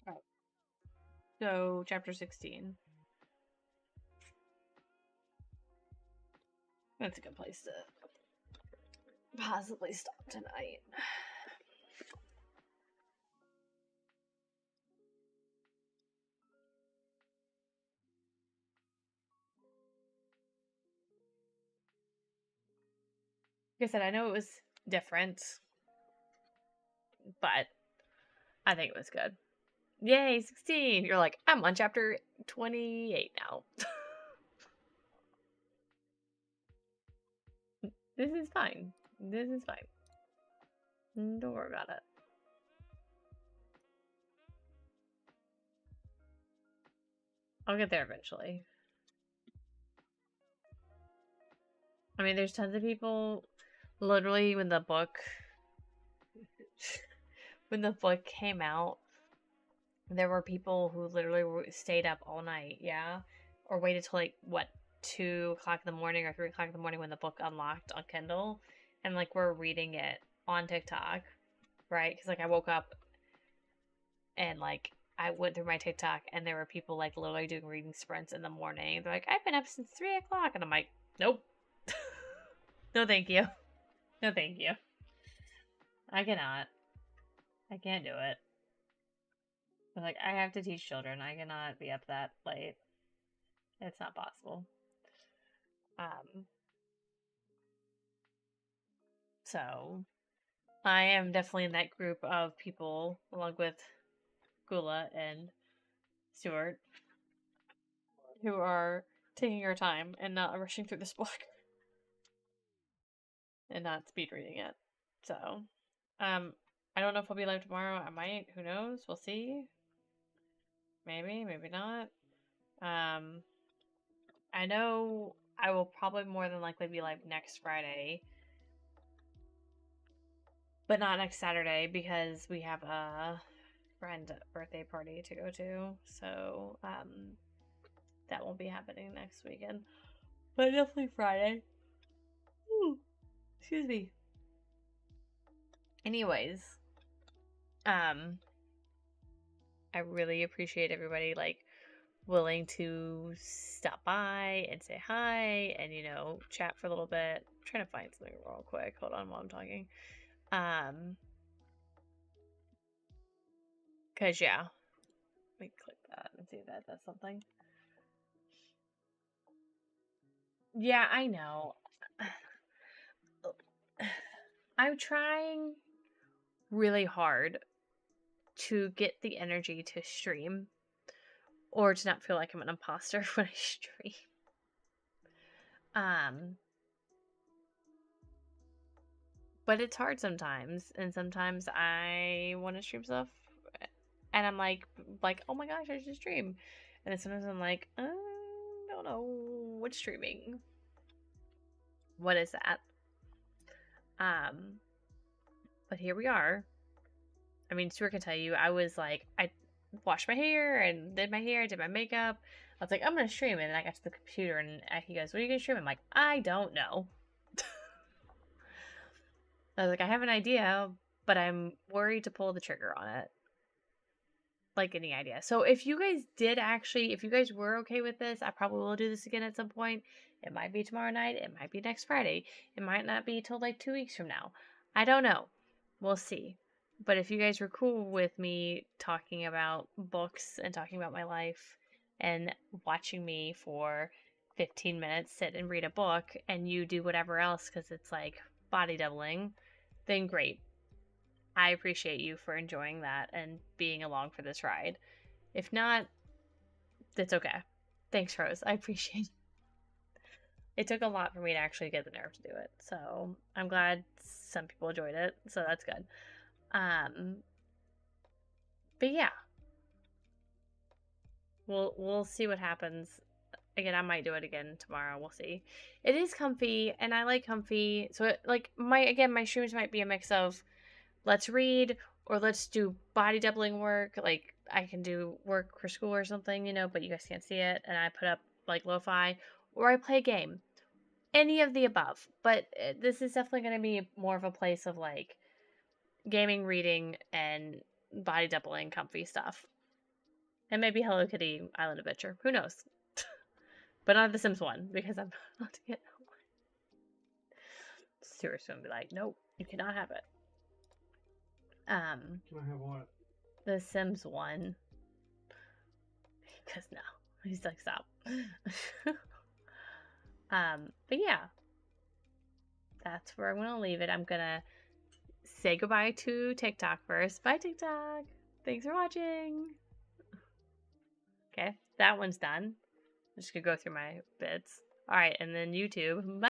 Alright. So, chapter 16. That's a good place to possibly stop tonight. Like I said, I know it was different, but I think it was good. Yay, 16! You're like, I'm on chapter 28 now. This is fine. This is fine. Don't worry about it. I'll get there eventually. I mean, there's tons of people, literally, when the book came out, there were people who literally stayed up all night, yeah? Or waited till, like, what, 2 o'clock in the morning or 3 o'clock in the morning when the book unlocked on Kindle, and, like, we're reading it on TikTok, right? Because, like, I woke up and, like, I went through my TikTok and there were people, like, literally doing reading sprints in the morning. They're like, I've been up since 3 o'clock. And I'm like, nope. No, thank you. No, thank you. I cannot. I can't do it. I'm like, I have to teach children. I cannot be up that late. It's not possible. So I am definitely in that group of people, along with Gula and Stuart, who are taking our time and not rushing through this book and not speed reading it. So, I don't know if I'll be live tomorrow. I might. Who knows? We'll see. Maybe, maybe not. I know I will probably more than likely be live next Friday, but not next Saturday because we have a friend birthday party to go to. So, that won't be happening next weekend, but definitely Friday. Ooh, excuse me. Anyways, I really appreciate everybody like willing to stop by and say hi and chat for a little bit. I'm trying to find something real quick. Hold on while I'm talking. Cause yeah, let me click that and see if that does something. Yeah, I know. I'm trying really hard to get the energy to stream or to not feel like I'm an imposter when I stream. But it's hard sometimes, and sometimes I want to stream stuff and I'm like, oh my gosh, I should stream. And then sometimes I'm like, I don't know what's streaming. What is that? But here we are. I mean, Stuart can tell you, I was like, washed my hair and did my hair, did my makeup. I was like, I'm gonna stream it, and I got to the computer, and he goes, "What are you gonna stream?" I'm like, I don't know. I was like, I have an idea, but I'm worried to pull the trigger on it. Like any idea. So if you guys if you guys were okay with this, I probably will do this again at some point. It might be tomorrow night. It might be next Friday. It might not be till like 2 weeks from now. I don't know. We'll see. But if you guys were cool with me talking about books and talking about my life and watching me for 15 minutes sit and read a book and you do whatever else because it's like body doubling, then great. I appreciate you for enjoying that and being along for this ride. If not, that's okay. Thanks, Rose. I appreciate it. It took a lot for me to actually get the nerve to do it. So I'm glad some people enjoyed it. So that's good. But yeah. We'll see what happens. Again, I might do it again tomorrow. We'll see. It is comfy and I like comfy. So my streams might be a mix of let's read or let's do body doubling work. Like I can do work for school or something, but you guys can't see it. And I put up like lo-fi or I play a game. Any of the above. But this is definitely going to be more of a place of like gaming, reading, and body doubling comfy stuff. And maybe Hello Kitty Island Adventure. Who knows? But not The Sims 1 because I'm not to get Stuart's going to be like, nope, you cannot have it. Can I have what? The Sims 1. Because no. He's like, stop. But yeah. That's where I'm going to leave it. I'm going to say goodbye to TikTok first. Bye, TikTok. Thanks for watching. Okay, that one's done. I'm just going to go through my bits. All right, and then YouTube. Bye.